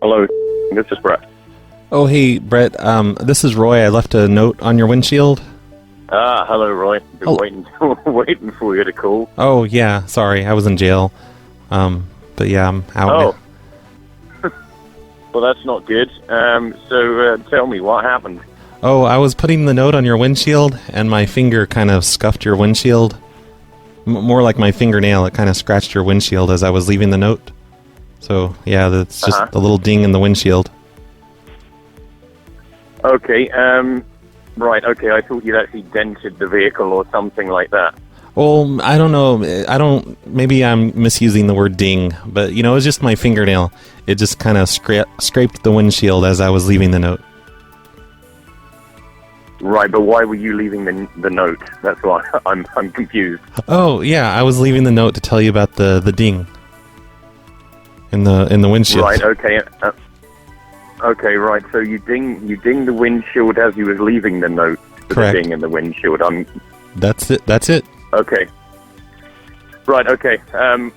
Hello, this is Brett. Oh, hey, Brett. This is Roy. I left a note on your windshield. Hello, Roy. Been waiting for you to call. Oh, yeah. Sorry, I was in jail. But yeah, I'm out. Oh. Well, that's not good. So tell me, what happened? Oh, I was putting the note on your windshield, and my finger kind of scuffed your windshield. More like my fingernail. It kind of scratched your windshield as I was leaving the note. So, yeah, that's just a little ding in the windshield. Okay, right, okay, I thought you'd actually dented the vehicle or something like that. Well, I don't know. Maybe I'm misusing the word ding, but, it was just my fingernail. It just kind of scraped the windshield as I was leaving the note. Right, but why were you leaving the note? That's why I'm confused. Oh, yeah, I was leaving the note to tell you about the ding in the windshield. Right, okay. Okay, right. So you ding the windshield as you was leaving the note. Correct. The ding in the windshield. That's it. Okay. Right. Okay.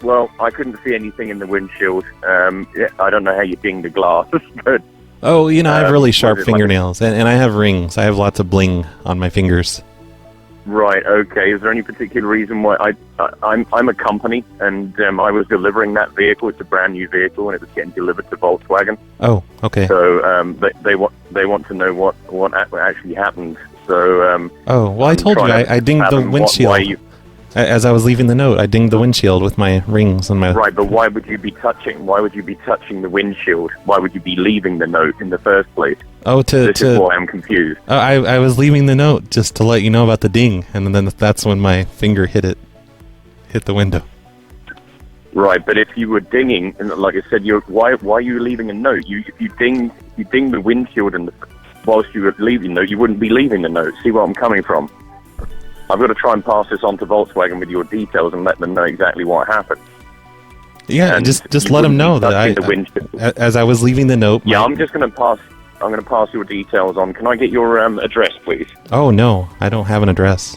Well, I couldn't see anything in the windshield. I don't know how you ding the glass, but. Oh, I have really sharp fingernails, and I have rings. I have lots of bling on my fingers. Right. Okay. Is there any particular reason why I'm a company, and I was delivering that vehicle. It's a brand new vehicle, and it was getting delivered to Volkswagen. Oh, okay. So they want to know what actually happened. So oh, well, I told you I dinged the windshield. As I was leaving the note, I dinged the windshield with my rings and my. Right, but why would you be touching the windshield? Why would you be leaving the note in the first place? Oh, this is why I'm confused. I was leaving the note just to let you know about the ding, and then that's when my finger hit the window. Right, but if you were dinging, and like I said, why are you leaving a note? If you ding the windshield, and whilst you were leaving the note, you wouldn't be leaving the note. See where I'm coming from? I've got to try and pass this on to Volkswagen with your details and let them know exactly what happened. Yeah, and just let them know that as I was leaving the note. Yeah, I'm going to pass your details on. Can I get your address, please? Oh no, I don't have an address.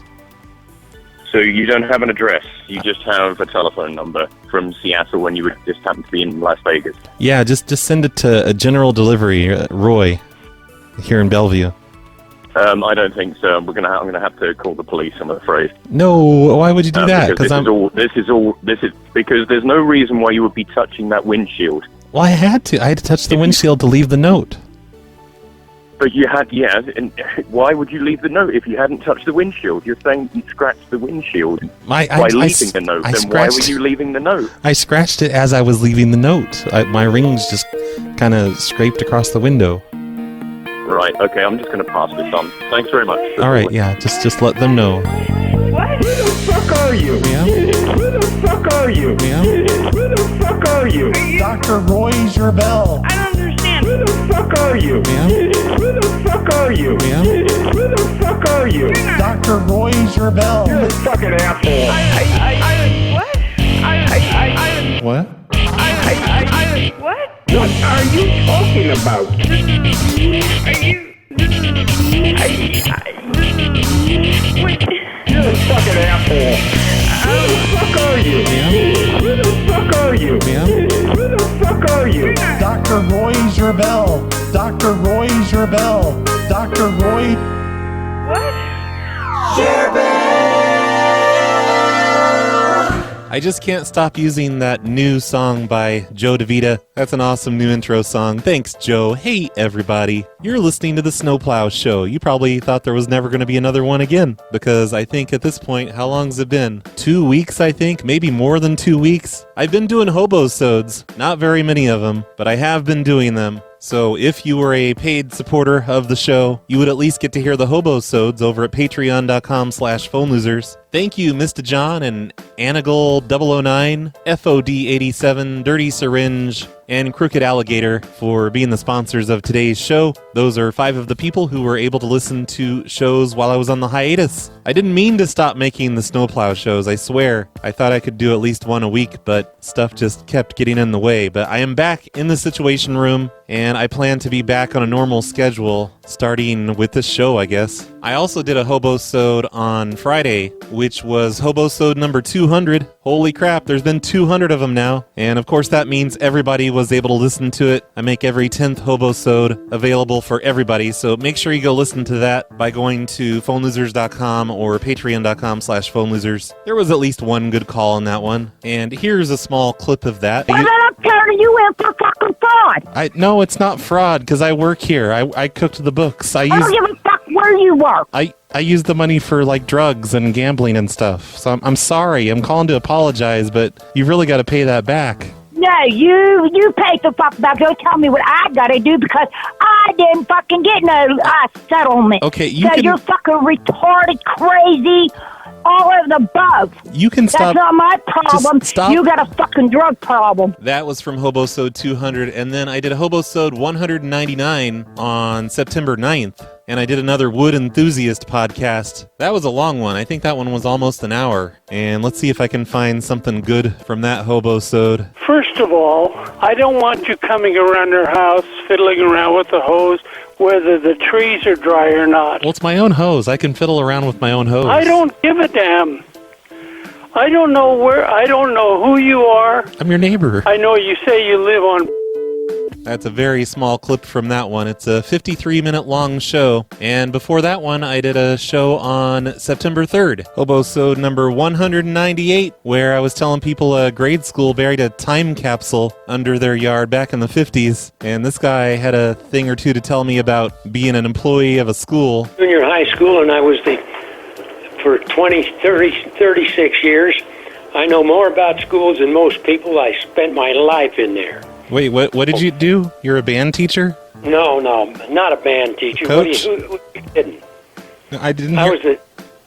So you don't have an address. You just have a telephone number from Seattle when you just happened to be in Las Vegas. Yeah, just send it to a general delivery, Roy, here in Bellevue. I don't think so. I'm gonna have to call the police, I'm afraid. No, why would you do that? Because this is because there's no reason why you would be touching that windshield. Well, I had to touch the windshield to leave the note. But you had, yeah, and why would you leave the note if you hadn't touched the windshield? You're saying you scratched the windshield by leaving the note. Then why were you leaving the note? I scratched it as I was leaving the note. My rings just kind of scraped across the window. Right, okay, I'm just going to pass this on. Thanks very much. All right, yeah, just let them know. What? Who the fuck are you? Yeah? Who the fuck are you? Yeah? Who the fuck are you? Dr. Roy Gerbel. I don't understand. Who the fuck are you? Yeah? Who the fuck are you? Yeah? Who the fuck are you? Dr. Roy Gerbel. You're a fucking asshole. What? What? What? What are you talking about? You're a fucking asshole. Who the fuck are you? Yeah? Who the fuck are you? Yeah? Who the fuck are you? Dr. Roy Gerbel. Dr. Roy Gerbel. Dr. Roy. I just can't stop using that new song by Joe DeVita. That's an awesome new intro song. Thanks, Joe. Hey, everybody. You're listening to the Snowplow Show. You probably thought there was never going to be another one again, because I think at this point, how long's it been? 2 weeks, I think? Maybe more than 2 weeks? I've been doing hobo-sodes. Not very many of them, but I have been doing them. So if you were a paid supporter of the show, you would at least get to hear the hobo-sodes over at patreon.com/phonelosers. Thank you, MistaJohn and Anagle009 FOD87, Dirty Syringe, and Crooked Alligator for being the sponsors of today's show. Those are 5 of the people who were able to listen to shows while I was on the hiatus. I didn't mean to stop making the Snowplow shows, I swear. I thought I could do at least one a week, but stuff just kept getting in the way. But I am back in the Situation Room, and I plan to be back on a normal schedule, starting with this show, I guess. I also did a Hobosode on Friday, which was Hobosode number 200. Holy crap, there's been 200 of them now. And of course that means everybody was able to listen to it. I make every 10th Hobosode available for everybody, so make sure you go listen to that by going to phonelosers.com or patreon.com/phonelosers. There was at least one good call in that one. And here's a small clip of that. Well, then I'm turning you in for fucking fraud. No, it's not fraud, because I work here. I cooked the books. I don't give a fuck where you work. I use the money for, like, drugs and gambling and stuff. So I'm sorry. I'm calling to apologize, but you've really got to pay that back. No, you pay the fuck back. Don't tell me what I gotta do because I didn't fucking get no settlement. Okay, you're fucking retarded, crazy, all of the above. You can stop. That's not my problem. Just stop. You got a fucking drug problem. That was from Hobosode 200, and then I did a Hobosode 199 on September 9th, and I did another Wood Enthusiast podcast. That was a long one. I think that one was almost an hour, and let's see if I can find something good from that Hobosode. First of all, I don't want you coming around our house, fiddling around with the hose, whether the trees are dry or not. Well, it's my own hose. I can fiddle around with my own hose. I don't give a damn. I don't know who you are. I'm your neighbor. I know you say you live on... That's a very small clip from that one. It's a 53-minute long show. And before that one, I did a show on September 3rd, Hobosode number 198, where I was telling people a grade school buried a time capsule under their yard back in the 50s. And this guy had a thing or two to tell me about being an employee of a school. Junior high school, and I was for 36 years. I know more about schools than most people. I spent my life in there. Wait, what did you do? You're a band teacher? No, not a band teacher. Coach? Who are you kidding? I was the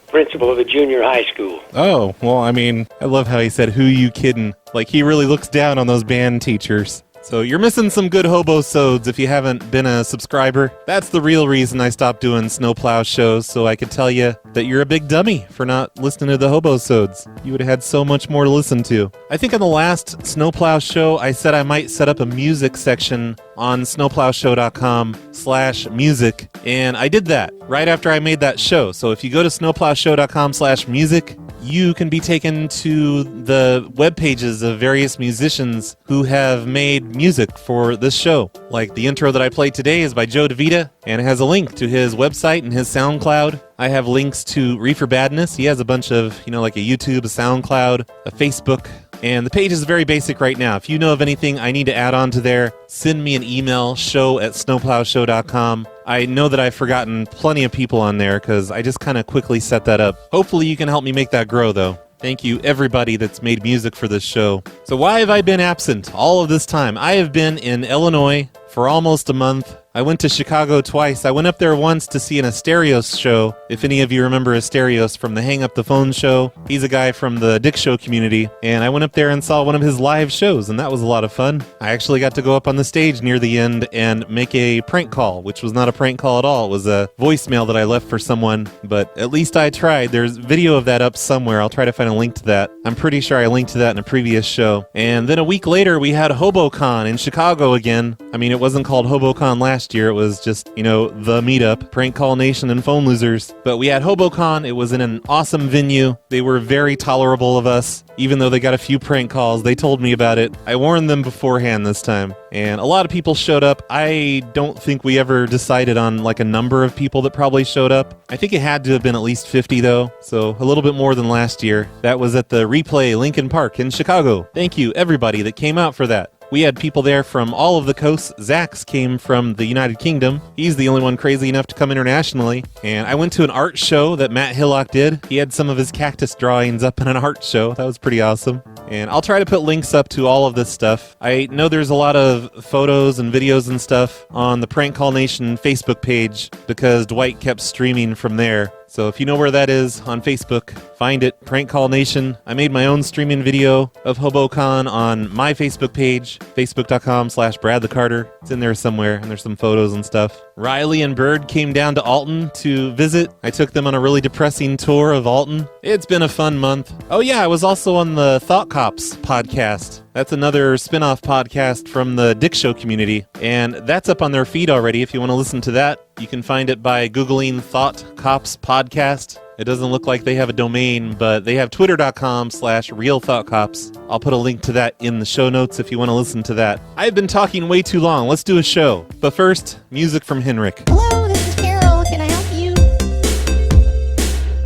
principal of a junior high school. Oh, well, I mean, I love how he said, who you kidding? Like, he really looks down on those band teachers. So you're missing some good Hobosodes if you haven't been a subscriber. That's the real reason I stopped doing Snowplow shows, so I could tell you that you're a big dummy for not listening to the Hobosodes. You would have had so much more to listen to. I think on the last Snowplow show, I said I might set up a music section on snowplowshow.com/music, and I did that right after I made that show. So if you go to snowplowshow.com/music, you can be taken to the web pages of various musicians who have made music for this show. Like the intro that I played today is by Joe DeVita, and it has a link to his website and his SoundCloud. I have links to Reefer Badness. He has a bunch of, like a YouTube, a SoundCloud, a Facebook, and the page is very basic right now. If you know of anything I need to add on to there, send me an email, show@snowplowshow.com. I know that I've forgotten plenty of people on there because I just kind of quickly set that up. Hopefully you can help me make that grow, though. Thank you, everybody that's made music for this show. So why have I been absent all of this time? I have been in Illinois for almost a month. I went to Chicago twice. I went up there once to see an Asterios show. If any of you remember Asterios from the Hang Up the Phone show, he's a guy from the Dick Show community, and I went up there and saw one of his live shows, and that was a lot of fun. I actually got to go up on the stage near the end and make a prank call, which was not a prank call at all. It was a voicemail that I left for someone, but at least I tried. There's video of that up somewhere. I'll try to find a link to that. I'm pretty sure I linked to that in a previous show. And then a week later, we had HoboCon in Chicago again. I mean, it wasn't called HoboCon last year. It was just, the meetup, Prank Call Nation and Phone Losers. But we had HoboCon. It was in an awesome venue. They were very tolerable of us. Even though they got a few prank calls, they told me about it. I warned them beforehand this time. And a lot of people showed up. I don't think we ever decided on like a number of people that probably showed up. I think it had to have been at least 50 though. So a little bit more than last year. That was at the Replay Lincoln Park in Chicago. Thank you everybody that came out for that. We had people there from all of the coasts. Zax came from the United Kingdom. He's the only one crazy enough to come internationally. And I went to an art show that Matt Hillock did. He had some of his cactus drawings up in an art show. That was pretty awesome. And I'll try to put links up to all of this stuff. I know there's a lot of photos and videos and stuff on the Prank Call Nation Facebook page because Dwight kept streaming from there. So if you know where that is on Facebook, find it, Prank Call Nation. I made my own streaming video of HoboCon on my Facebook page, facebook.com/BradTheCarter. It's in there somewhere, and there's some photos and stuff. Riley and Bird came down to Alton to visit. I took them on a really depressing tour of Alton. It's been a fun month. Oh yeah, I was also on the Thought Cops podcast. That's another spin-off podcast from the Dick Show community, and that's up on their feed already. If you want to listen to that, you can find it by Googling Thought Cops Podcast. It doesn't look like they have a domain, but they have twitter.com/realthoughtcops. I'll put a link to that in the show notes if you want to listen to that. I've been talking way too long. Let's do a show. But first, music from Henrik. Hello, this is Carol. Can I help you?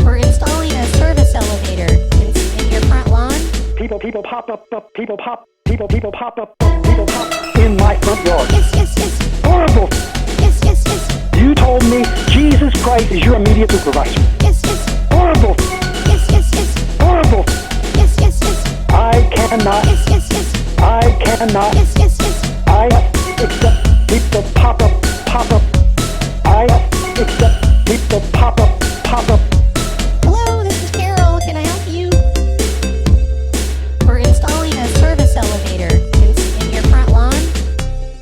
We're installing a service elevator in your front lawn. People pop up, people pop up in my front yard. Yes. Horrible. Yes. You told me Jesus Christ is your immediate supervisor. Yes. Horrible. Yes. Horrible. Yes. I cannot. Yes. I cannot. Yes. I accept people pop up. I accept people pop up. Hello, this is Carol. Can I help you? We're installing a service elevator in your front lawn.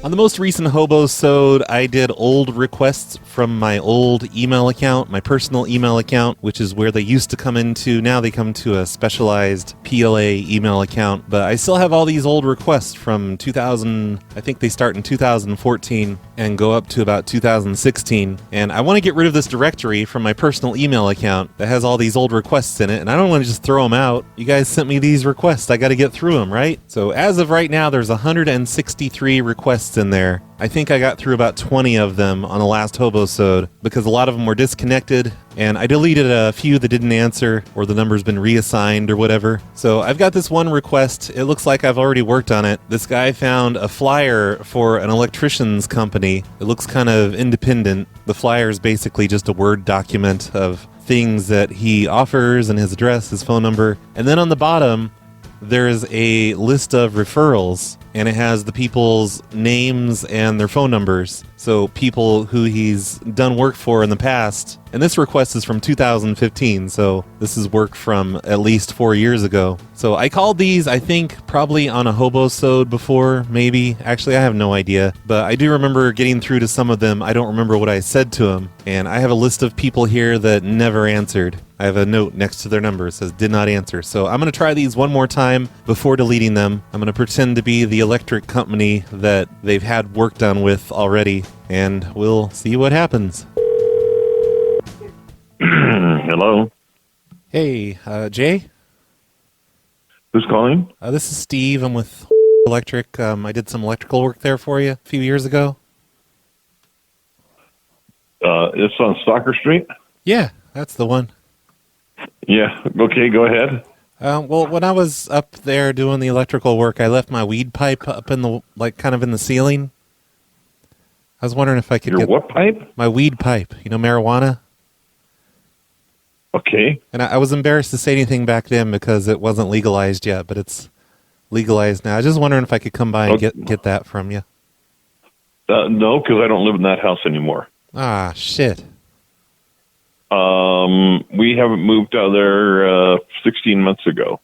On the most recent Hobosode, I did old requests from my old email account, my personal email account, which is where they used to come into. Now they come to a specialized PLA email account. But I still have all these old requests from 2000, I think they start in 2014 and go up to about 2016. And I want to get rid of this directory from my personal email account that has all these old requests in it. And I don't want to just throw them out. You guys sent me these requests. I got to get through them, right? So as of right now, there's 163 requests in there. I think I got through about 20 of them on the last Hobosode because a lot of them were disconnected and I deleted a few that didn't answer or the number's been reassigned or whatever. So I've got this one request. It looks like I've already worked on it. This guy found a flyer for an electrician's company. It looks kind of independent. The flyer is basically just a Word document of things that he offers and his address, his phone number. And then on the bottom, there's a list of referrals, and it has the people's names and their phone numbers. So people who he's done work for in the past. And this request is from 2015, so this is work from at least 4 years ago. So I called these, I think, probably on a Hobosode before, maybe. Actually, I have no idea. But I do remember getting through to some of them. I don't remember what I said to them. And I have a list of people here that never answered. I have a note next to their number. It says, did not answer. So I'm going to try these one more time before deleting them. I'm going to pretend to be the electric company that they've had work done with already. And we'll see what happens. Hello. Hey, Jay? Who's calling? This is Steve. I'm with Electric. I did some electrical work there for you a few years ago. It's on Stalker Street? Yeah, that's the one. Yeah. Okay, go ahead. Well, when I was up there doing the electrical work, I left my weed pipe up in the, kind of in the ceiling. I was wondering if I could Your get... what pipe? My weed pipe. You know, marijuana? Okay. And I was embarrassed to say anything back then because it wasn't legalized yet, but it's legalized now. I was just wondering if I could come by and get that from you. No, because I don't live in that house anymore. Ah, shit. We haven't moved out of there 16 months ago.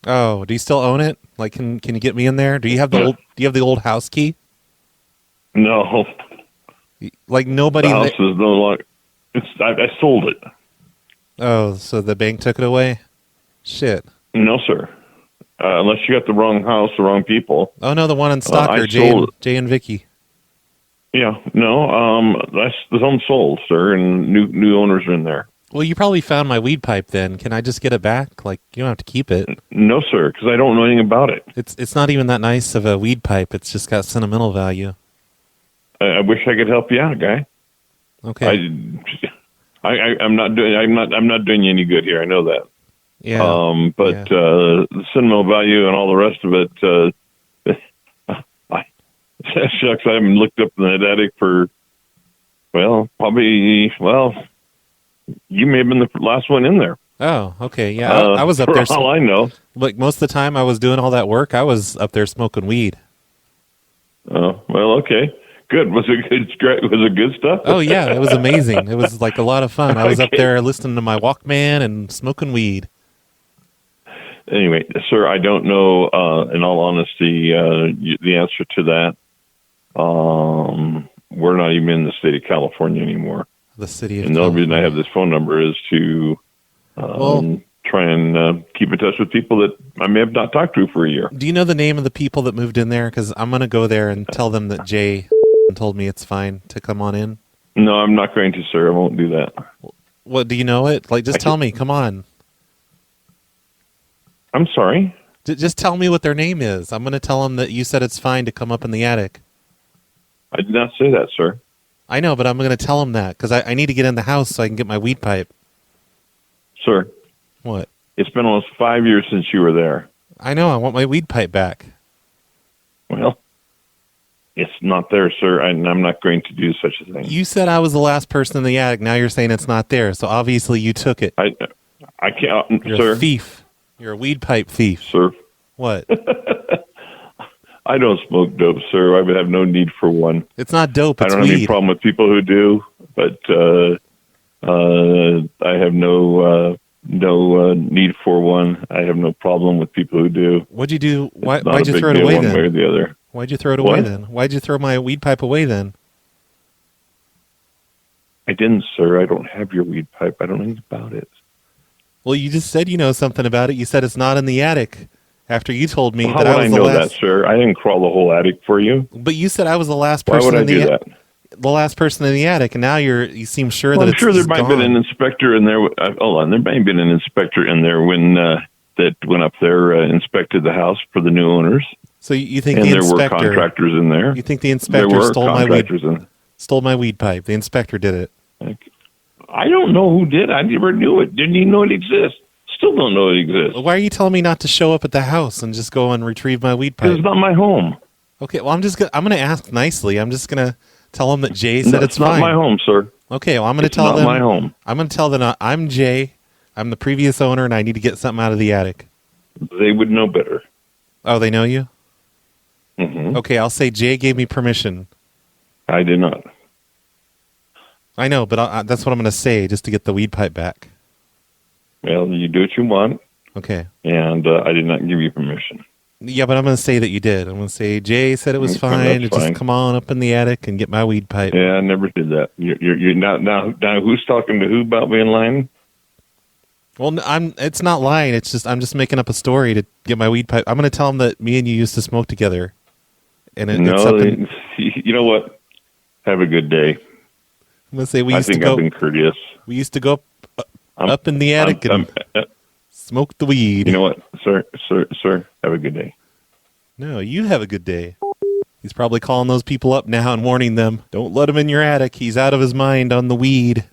Oh, do you still own it? Like, can you get me in there? Do you have the old house key? No. Like nobody. The house is no longer. I sold it. Oh, so the bank took it away? Shit. No, sir. Unless you got the wrong house, the wrong people. Oh no, the one in Stalker, Jay and Vicky. Yeah, no, that's the home sold, sir, and new owners are in there. Well, you probably found my weed pipe then. Can I just get it back? Like, you don't have to keep it. No, sir, because I don't know anything about it. It's not even that nice of a weed pipe. It's just got sentimental value. I wish I could help you out, guy. Okay. I'm not doing you any good here. I know that. Yeah. But the sentimental value and all the rest of it. Shucks, I haven't looked up in that attic for. You may have been the last one in there. Oh, okay. Yeah, I was up there. For all I know. Like most of the time I was doing all that work, I was up there smoking weed. Oh, well, okay. Good. Was it good stuff? Oh, yeah. It was amazing. It was like a lot of fun. I was up there listening to my Walkman and smoking weed. Anyway, sir, I don't know, in all honesty, the answer to that. We're not even in the state of California anymore. The city of And the only reason I have this phone number is to try and keep in touch with people that I may have not talked to for a year. Do you know the name of the people that moved in there? Because I'm going to go there and tell them that Jay told me it's fine to come on in. No, I'm not going to, sir. I won't do that. What, do you know it? Like, just tell me. Come on. I'm sorry? Just tell me what their name is. I'm going to tell them that you said it's fine to come up in the attic. I did not say that, sir. I know, but I'm going to tell them that because I need to get in the house so I can get my weed pipe. Sir. What? It's been almost 5 years since you were there. I know. I want my weed pipe back. Well, it's not there, sir, and I'm not going to do such a thing. You said I was the last person in the attic. Now you're saying it's not there, so obviously you took it. I can't, You're sir. a thief. You're a weed pipe thief. Sir. What? I don't smoke dope, sir. I would have no need for one. It's not dope. It's I don't have any weed. problem with people who do, but I have no need for one. I have no problem with people who do. What'd you do? It's not Why'd a you big throw it deal away one then? way or the other. Why'd you throw it away What? then? Why'd you throw my weed pipe away then? I didn't, sir. I don't have your weed pipe. I don't know anything about it. Well, you just said you know something about it. You said it's not in the attic after you told me How that would I I was know the last. that, sir? I didn't crawl the whole attic for you. But you said I was the last Why person would I in the do that? the last person in the attic, and now you seem sure Well, that I'm it's sure there just might have been gone. an inspector in there. Hold on. There might have been an inspector in there when that went up there, inspected the house for the new owners. So you think And the there were inspector? contractors in there. You think the There inspector were stole my weed? contractors Stole my weed pipe. The inspector did it. I don't know who did. I never knew it. Didn't even know it exists. Still don't know it exists. Why are you telling me not to show up at the house and just go and retrieve my weed pipe? It's not my home. Okay, well I'm gonna ask nicely. I'm just gonna tell them that Jay said it's not fine. my home, sir. Okay, well I'm gonna It's tell not them. my home. I'm gonna tell them I'm Jay. I'm the previous owner, and I need to get something out of the attic. They would know better. Oh, they know you? Mm-hmm. Okay, I'll say Jay gave me permission. I did not. I know, but that's what I'm going to say just to get the weed pipe back. Well, you do what you want. Okay. And I did not give you permission. Yeah, but I'm going to say that you did. I'm going to say Jay said it was Okay, fine. that's Just fine. come on up in the attic and get my weed pipe. Yeah, I never did that. You're now. Who's talking to who about being lying? Well, it's not lying. It's just I'm just making up a story to get my weed pipe. I'm going to tell them that me and you used to smoke together. And it's up in, you know what? Have a good day. I'm going to say we I used to think go. I've been courteous. We used to go up in the attic and smoke the weed. You know what, sir? Have a good day. No, you have a good day. He's probably calling those people up now and warning them, don't let him in your attic. He's out of his mind on the weed.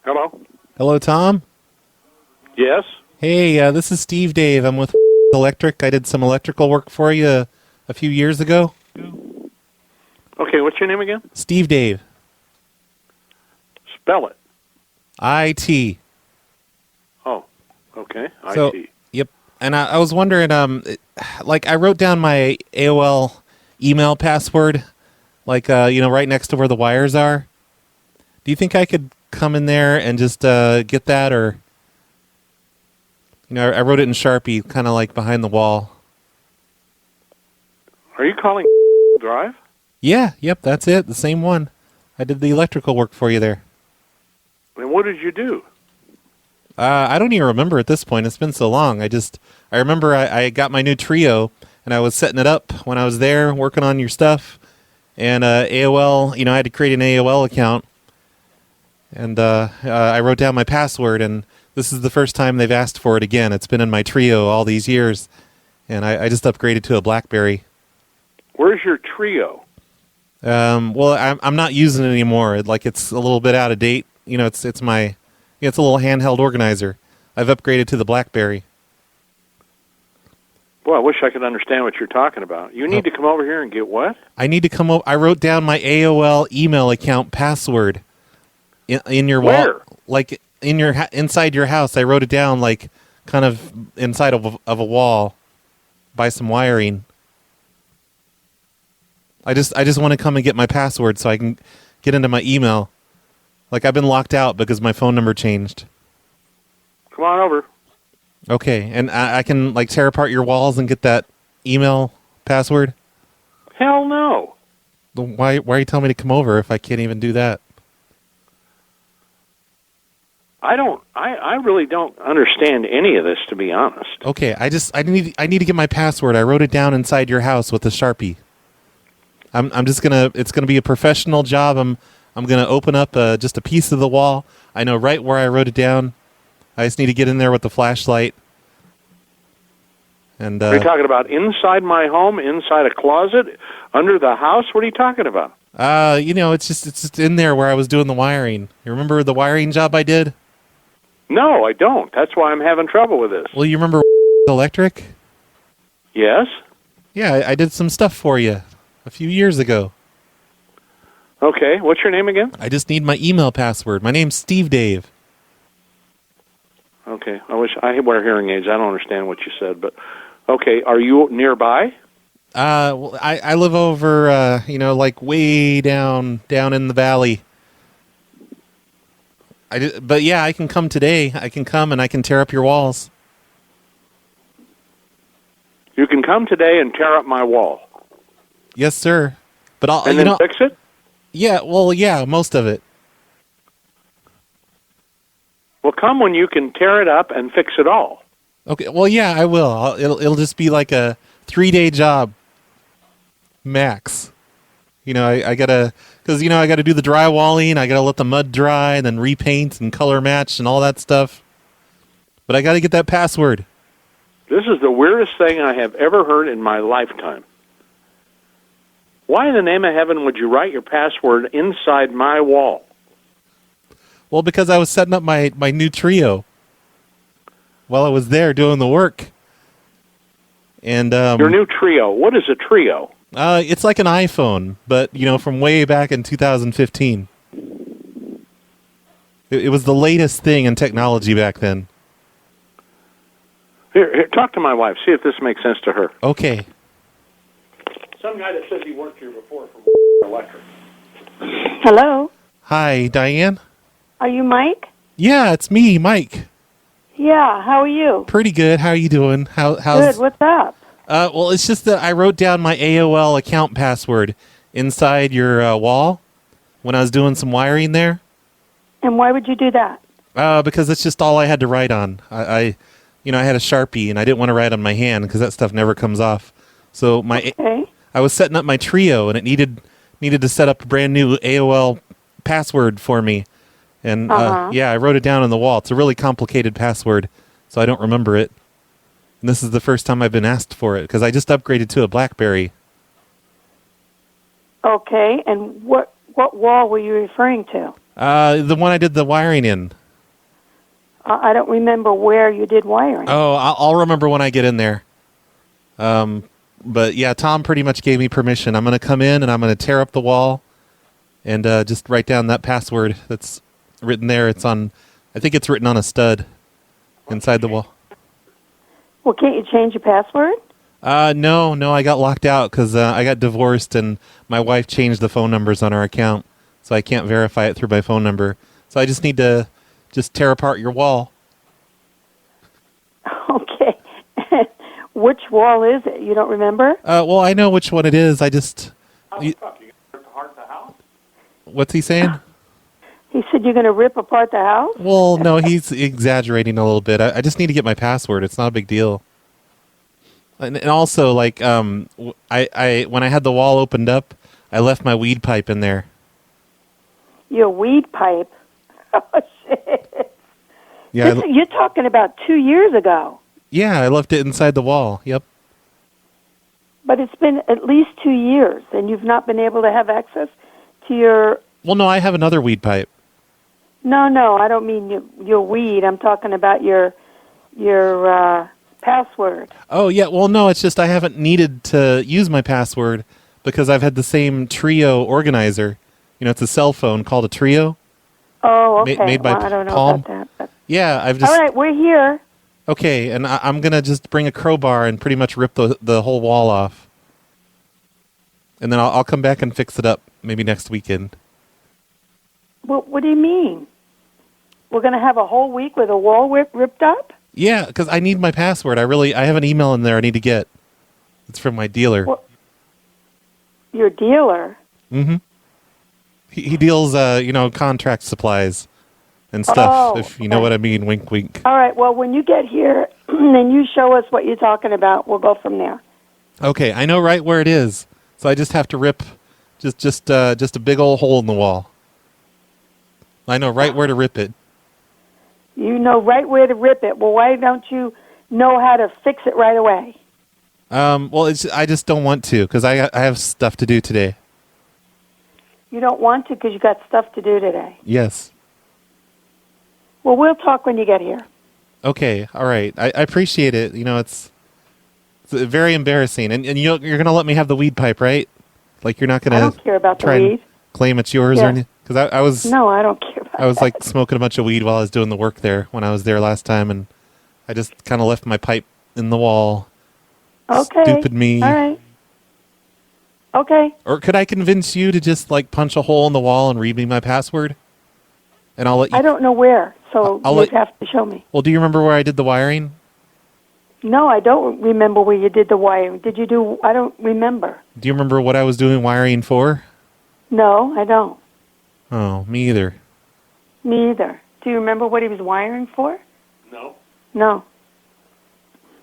Hello? Hello, Tom? Yes? Hey, this is Steve Dave. I'm with Electric. I did some electrical work for you a few years ago. Okay, what's your name again? Steve Dave. Spell it. IT. Oh, okay. So, IT. yep. And I was wondering, I wrote down my AOL email password, right next to where the wires are. Do you think I could come in there and just get that, or I wrote it in Sharpie, kind of like behind the wall. Are you calling Drive? Yeah, yep, that's it, the same one. I did the electrical work for you there. And what did you do? I don't even remember at this point. It's been so long. I remember I got my new Trio, and I was setting it up when I was there working on your stuff. And AOL, I had to create an AOL account. And I wrote down my password, and this is the first time they've asked for it again. It's been in my Trio all these years, and I just upgraded to a BlackBerry. Where's your Trio? Well, I'm not using it anymore. It's a little bit out of date. It's a little handheld organizer. I've upgraded to the BlackBerry. Boy, I wish I could understand what you're talking about. You need to come over here and get what? I need to come over. I wrote down my AOL email account password in your wall, inside your house. I wrote it down kind of inside of a wall by some wiring. I just want to come and get my password so I can get into my email. I've been locked out because my phone number changed. Come on over. Okay, and I can tear apart your walls and get that email password? Hell no. Why are you telling me to come over if I can't even do that? I really don't understand any of this, to be honest. Okay, I need to get my password. I wrote it down inside your house with a Sharpie. It's gonna be a professional job. I'm gonna open up just a piece of the wall. I know right where I wrote it down. I just need to get in there with the flashlight. And are you talking about inside my home, inside a closet, under the house? What are you talking about? It's just in there where I was doing the wiring. You remember the wiring job I did? No, I don't. That's why I'm having trouble with this. Well, you remember Electric? Yes? Yeah, I did some stuff for you a few years ago. Okay, what's your name again? I just need my email password. My name's Steve Dave. Okay, I wear hearing aids. I don't understand what you said, but okay, are you nearby? Well, I live over, like way down in the valley. But yeah, I can come today. I can come and I can tear up your walls. You can come today and tear up my wall. Yes, sir. But I'll and then fix it. Yeah, well, yeah, most of it. Well, come when you can tear it up and fix it all. Okay. Well, yeah, I will. It'll just be like a 3-day job, max. I gotta do the drywalling. I gotta let the mud dry, and then repaint and color match and all that stuff. But I gotta get that password. This is the weirdest thing I have ever heard in my lifetime. Why in the name of heaven would you write your password inside my wall? Well, because I was setting up my new trio while I was there doing the work. And your new trio. What is a trio? It's like an iPhone, but from way back in 2015. It was the latest thing in technology back then. Here, talk to my wife. See if this makes sense to her. Okay. Some guy that says he worked here before from Electric. Hello. Hi, Diane. Are you Mike? Yeah, it's me, Mike. Yeah. How are you? Pretty good. How are you doing? How's good? What's up? Well, it's just that I wrote down my AOL account password inside your wall when I was doing some wiring there. And why would you do that? Because it's just all I had to write on. I had a Sharpie, and I didn't want to write on my hand because that stuff never comes off. So I was setting up my trio, and it needed to set up a brand new AOL password for me. And I wrote it down on the wall. It's a really complicated password, so I don't remember it. And this is the first time I've been asked for it because I just upgraded to a BlackBerry. Okay, and what wall were you referring to? The one I did the wiring in. I don't remember where you did wiring. Oh, I'll remember when I get in there. But yeah, Tom pretty much gave me permission. I'm going to come in and I'm going to tear up the wall and just write down that password that's written there. I think it's written on a stud inside the wall. Well, can't you change your password? No, I got locked out because I got divorced and my wife changed the phone numbers on our account, so I can't verify it through my phone number. So I just need to tear apart your wall. Okay. Which wall is it? You don't remember? Well, I know which one it is. I just... How the fuck? You gonna rip apart the house? What's he saying? He said you're going to rip apart the house? Well, no, he's exaggerating a little bit. I just need to get my password. It's not a big deal. And also, like, I when I had the wall opened up, I left my weed pipe in there. Your weed pipe? Oh, shit. Yeah, You're talking about 2 years ago. Yeah, I left it inside the wall. Yep. But it's been at least 2 years, and you've not been able to have access to your... Well, no, I have another weed pipe. No, I don't mean your weed. I'm talking about your password. Oh, yeah. Well, no, it's just I haven't needed to use my password because I've had the same Trio organizer. It's a cell phone called a Trio. Oh, okay. Made by I don't know Palm. about that. But... Yeah, I've just... All right, we're here. Okay, and I'm going to just bring a crowbar and pretty much rip the whole wall off. And then I'll come back and fix it up maybe next weekend. Well, what do you mean? We're going to have a whole week with a wall ripped up? Yeah, because I need my password. I have an email in there I need to get. It's from my dealer. Well, your dealer? Mm-hmm. He deals, contract supplies. and stuff, Oh, if you know what I mean. Wink, wink. All right. Well, when you get here and you show us what you're talking about, we'll go from there. Okay, I know right where it is, so I just have to rip just a big old hole in the wall. I know right where to rip it. You know right where to rip it. Well, why don't you know how to fix it right away? Well, I just don't want to because I have stuff to do today. You don't want to because you got stuff to do today. Yes. Well, we'll talk when you get here. Okay, all right. I appreciate it. You know, it's very embarrassing. And you're going to let me have the weed pipe, right? Like you're not going to I don't care about the try weed. and claim it's yours or anything? Because I was... No, I don't care about I was that. like smoking a bunch of weed while I was doing the work there when I was there last time, and I just kind of left my pipe in the wall. Okay. Stupid me. All right. Okay. Or could I convince you to just like punch a hole in the wall and read me my password? And I'll let you... I don't know where, so I'll you'd have to show me. Well, do you remember where I did the wiring? No, I don't remember where you did the wiring. Did you do... I don't remember. Do you remember what I was doing wiring for? No, I don't. Oh, me either. Me either. Do you remember what he was wiring for? No. No.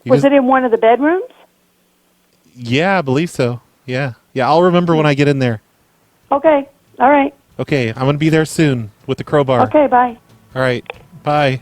You Was just- it in one of the bedrooms? Yeah, I believe so. Yeah. Yeah, I'll remember when I get in there. Okay. All right. Okay, I'm going to be there soon with the crowbar. Okay, bye. All right. Bye.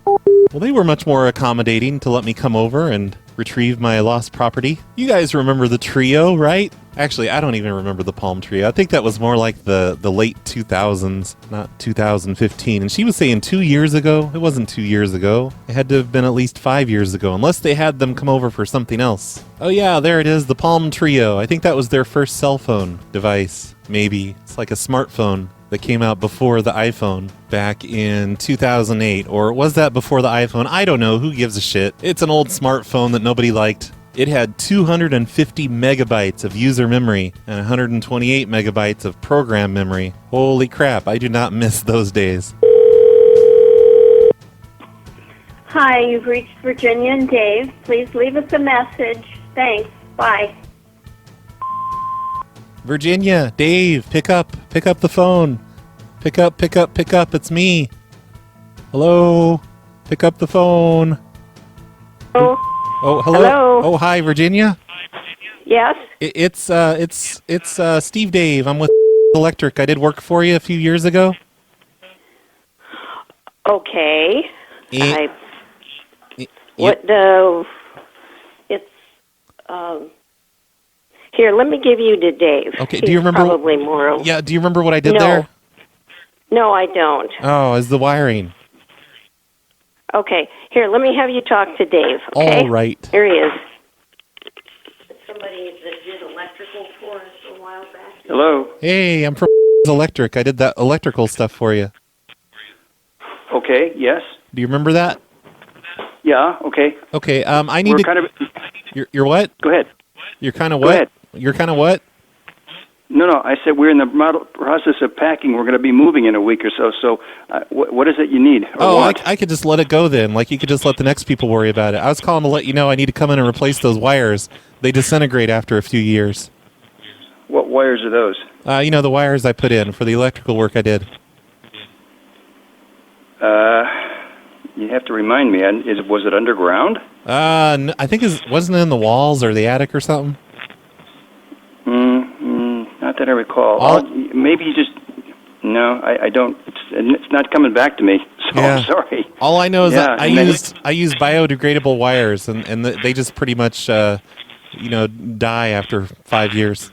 Well, they were much more accommodating to let me come over and retrieve my lost property. You guys remember the trio, right? Actually, I don't even remember the Palm Trio. I think that was more like the late 2000s, not 2015. And she was saying 2 years ago. It wasn't 2 years ago. It had to have been at least 5 years ago, unless they had them come over for something else. Oh yeah, there it is, the Palm Trio. I think that was their first cell phone device, maybe. It's like a smartphone that came out before the iPhone back in 2008. Or was that before the iPhone? I don't know. Who gives a shit? It's an old smartphone that nobody liked. It had 250 megabytes of user memory and 128 megabytes of program memory. Holy crap, I do not miss those days. Hi, you've reached Virginia and Dave. Please leave us a message. Thanks. Bye. Virginia, Dave, pick up the phone. Pick up, it's me. Hello? Pick up the phone. Oh, hello. Hello. Oh, hi, Virginia. Yes? It's Steve Dave. I'm with Electric. I did work for you a few years ago. Okay. Eh, It's, here, let me give you to Dave. Okay, He's do you remember? Probably more. Yeah, do you remember what I did No. there? No, I don't. Oh, it's the wiring. Okay, here, let me have you talk to Dave, okay? All right. Here he is. Somebody that did electrical for us a while back. Hello. Hey, I'm from Electric. I did that electrical stuff for you. Okay. Yes. Do you remember that? Yeah. Okay. Okay. I need We're to. kind of. You're what? Go ahead. You're kind of Go what? ahead. You're kind of what? No. I said we're in the process of packing. We're going to be moving in a week or so. So, what is it you need? Or want? I could just let it go then. Like you could just let the next people worry about it. I was calling to let you know I need to come in and replace those wires. They disintegrate after a few years. What wires are those? You know, the wires I put in for the electrical work I did. You have to remind me. Was it underground? I think wasn't it in the walls or the attic or something? Not that I recall. Maybe you just. No, I don't. It's not coming back to me. So Yeah. I'm sorry. All I know is Yeah, I use biodegradable wires, and they just pretty much die after 5 years.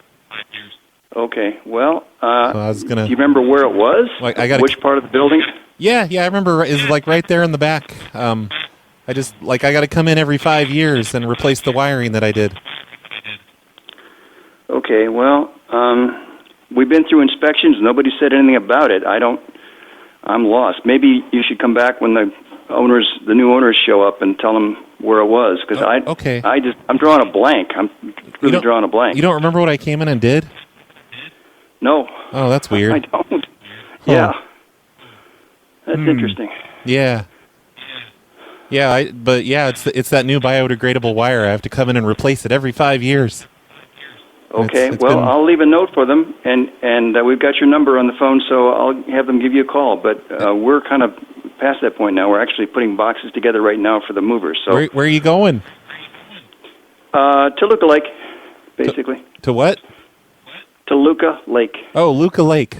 Okay. Well, I was gonna. do you remember where it was? Like, I gotta- Which part of the building? Yeah, I remember. It's like right there in the back. I just I got to come in every 5 years and replace the wiring that I did. Okay. Well, we've been through inspections. Nobody said anything about it. I'm lost. Maybe you should come back when the new owners show up and tell them where it was, because I'm drawing a blank. I'm really drawing a blank. You don't remember what I came in and did? No. Oh, that's weird. I don't. Huh. Yeah. That's interesting. Yeah. Yeah, it's that new biodegradable wire. I have to come in and replace it every 5 years. Okay, It's well, been- I'll leave a note for them, and we've got your number on the phone, so I'll have them give you a call. But we're kind of past that point now. We're actually putting boxes together right now for the movers. So Where are you going? Toluca Lake, basically. To what? Toluca Lake. Oh, Luca Lake.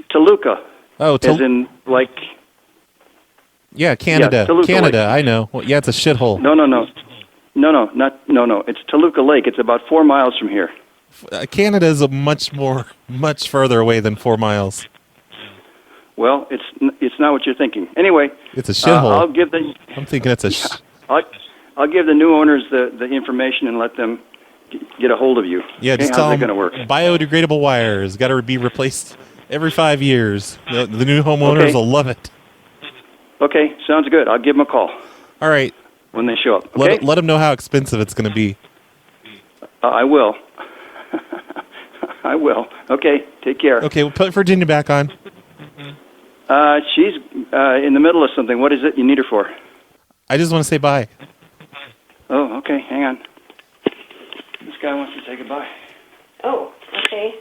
Toluca. Oh, as in like. Yeah, Canada. Yeah, Toluca Canada, Lake. I know. Well, yeah, it's a shithole. No. It's Toluca Lake. It's about 4 miles from here. Canada is much further away than 4 miles. Well, it's not what you're thinking. Anyway, It's a shithole. I'll give the. I'm thinking it's a. I'll give the new owners the information and let them get a hold of you. Yeah, okay? just How's tell that them going to work? biodegradable wires got to be replaced every 5 years. The new homeowners Okay. will love it. Okay, sounds good. I'll give them a call. All right. When they show up. Okay. Let them know how expensive it's going to be. I will. I will. Okay, take care. Okay, we'll put Virginia back on. She's in the middle of something. What is it you need her for? I just want to say bye. Oh, okay. Hang on. This guy wants to say goodbye. Oh, okay.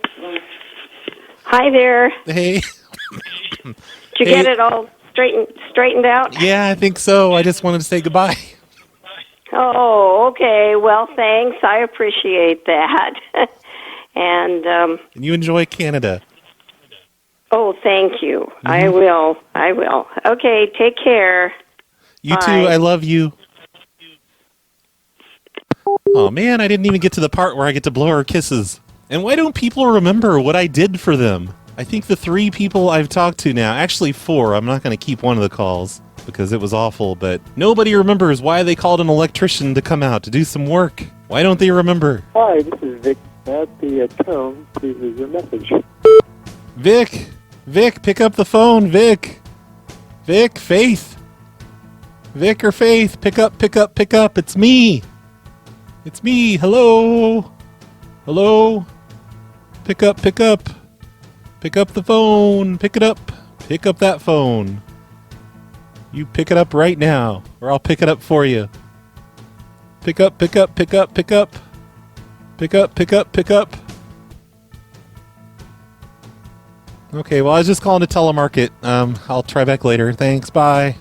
Hi there. Hey. Did you get it all straightened out? Yeah, I think so. I just wanted to say goodbye. Oh, okay. Well, thanks. I appreciate that. And And you enjoy Canada. oh, thank you. Mm-hmm. I will. Okay, take care. You Bye. too. I love you. Oh, man, I didn't even get to the part where I get to blow her kisses. And why don't people remember what I did for them? I think the 3 people I've talked to now, actually 4, I'm not going to keep one of the calls because it was awful, but nobody remembers why they called an electrician to come out to do some work. Why don't they remember? Hi, this is Vic at the tone. Please leave your message. Vic, pick up the phone, Vic. Faith. Vic or Faith, pick up. It's me. Hello. Pick up. Pick up the phone. Pick it up. Pick up that phone. You pick it up right now, or I'll pick it up for you. Pick up. Okay, well, I was just calling to telemarket. I'll try back later. Thanks, bye.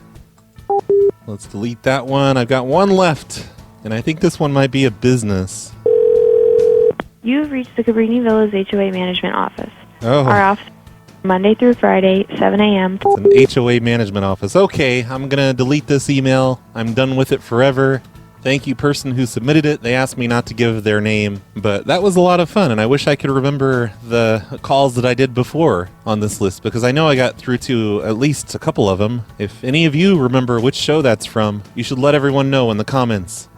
Let's delete that one. I've got one left, and I think this one might be a business. You've reached the Cabrini Villas HOA Management Office. Oh. Our office Monday through Friday, 7 a.m. It's an HOA management office. Okay, I'm going to delete this email. I'm done with it forever. Thank you, person who submitted it. They asked me not to give their name, but that was a lot of fun, and I wish I could remember the calls that I did before on this list, because I know I got through to at least a couple of them. If any of you remember which show that's from, you should let everyone know in the comments.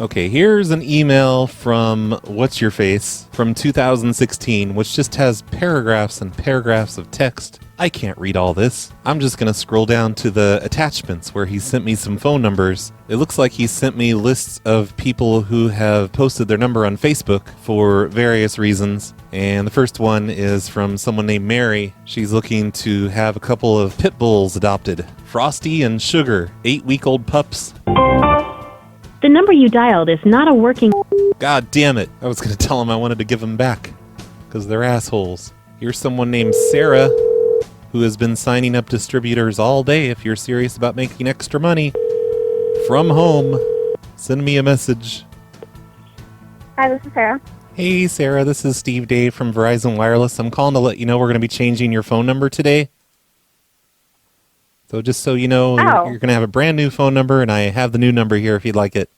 Okay, here's an email from What's-Your-Face from 2016, which just has paragraphs and paragraphs of text. I can't read all this. I'm just going to scroll down to the attachments where he sent me some phone numbers. It looks like he sent me lists of people who have posted their number on Facebook for various reasons. And the first one is from someone named Mary. She's looking to have a couple of pit bulls adopted. Frosty and Sugar, 8-week-old pups. The number you dialed is not a working... God damn it. I was going to tell him I wanted to give them back, because they're assholes. Here's someone named Sarah, who has been signing up distributors all day if you're serious about making extra money. From home. Send me a message. Hi, this is Sarah. Hey, Sarah, this is Steve Dave from Verizon Wireless. I'm calling to let you know we're going to be changing your phone number today. So just so you know, you're going to have a brand new phone number, and I have the new number here if you'd like it.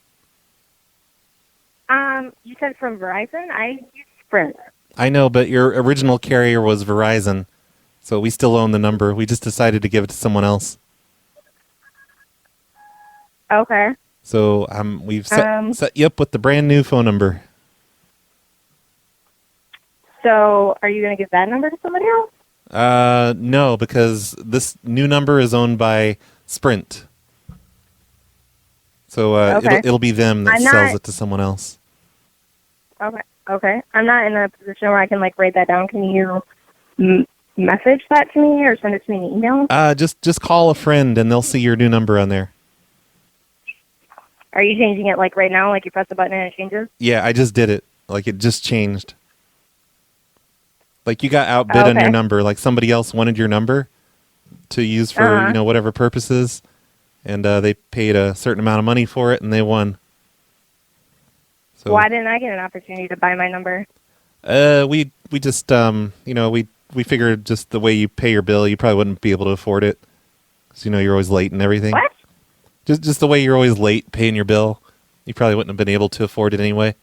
You said from Verizon? I use Sprint. I know, but your original carrier was Verizon, so we still own the number. We just decided to give it to someone else. Okay. So we've set you up with the brand new phone number. So are you going to give that number to somebody else? No, because this new number is owned by Sprint. So Okay. it'll be them that I'm sells not- it to someone else. Okay. I'm not in a position where I can write that down. Can you message that to me or send it to me in an email? Just call a friend and they'll see your new number on there. Are you changing it right now? You press the button and it changes? Yeah, I just did it. It just changed. Like you got outbid on your Okay. number. Like somebody else wanted your number to use for, whatever purposes. And they paid a certain amount of money for it, and they won. So, Why didn't I get an opportunity to buy my number? we just, we figured just the way you pay your bill, you probably wouldn't be able to afford it. Because, you're always late and everything. What? Just the way you're always late paying your bill, you probably wouldn't have been able to afford it anyway.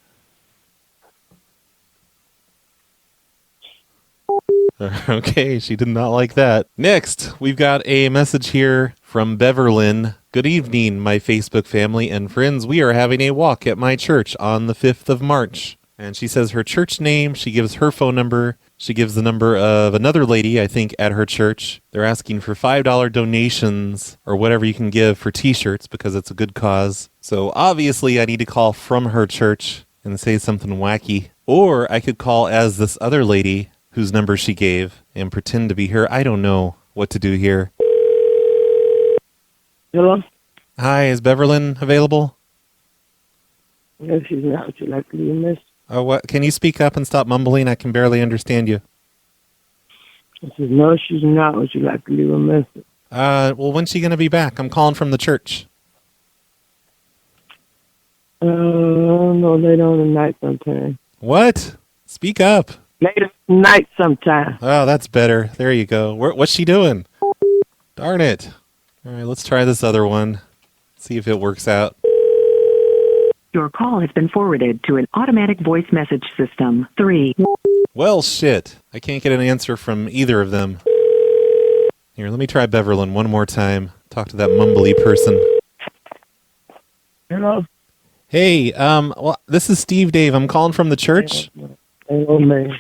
Okay, she did not like that. Next, we've got a message here from Beverlyn. Good evening, my Facebook family and friends. We are having a walk at my church on the 5th of March. And she says her church name, she gives her phone number, she gives the number of another lady, I think, at her church. They're asking for $5 donations or whatever you can give for t-shirts because it's a good cause. So obviously I need to call from her church and say something wacky. Or I could call as this other lady whose number she gave and pretend to be her. I don't know what to do here. Hello? Hi, is Beverlyn available? No, she's not. Would you like to leave a message? Oh, what? Can you speak up and stop mumbling? I can barely understand you. I said, no, she's not. Would you like to leave a message? Well, when's she going to be back? I'm calling from the church. No, later on tonight sometime. What? Speak up. Later tonight sometime. Oh, that's better. There you go. What's she doing? Darn it. All right, let's try this other one. See if it works out. Your call has been forwarded to an automatic voice message system. 3. Well, shit. I can't get an answer from either of them. Here, let me try Beverlyn one more time. Talk to that mumbly person. Hello? Hey, well, this is Steve Dave. I'm calling from the church. Hello, man.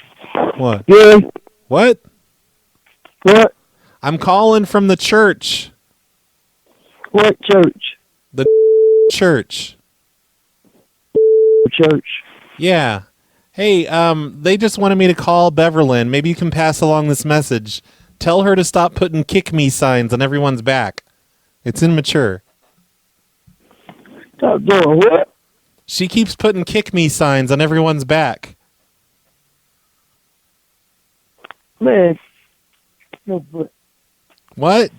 What? Yeah. What? What? I'm calling from the church. What church? The church. Church. Yeah. Hey, they just wanted me to call Beverlyn. Maybe you can pass along this message. Tell her to stop putting kick me signs on everyone's back. It's immature. Stop doing what? She keeps putting kick me signs on everyone's back. Man. No, but. What?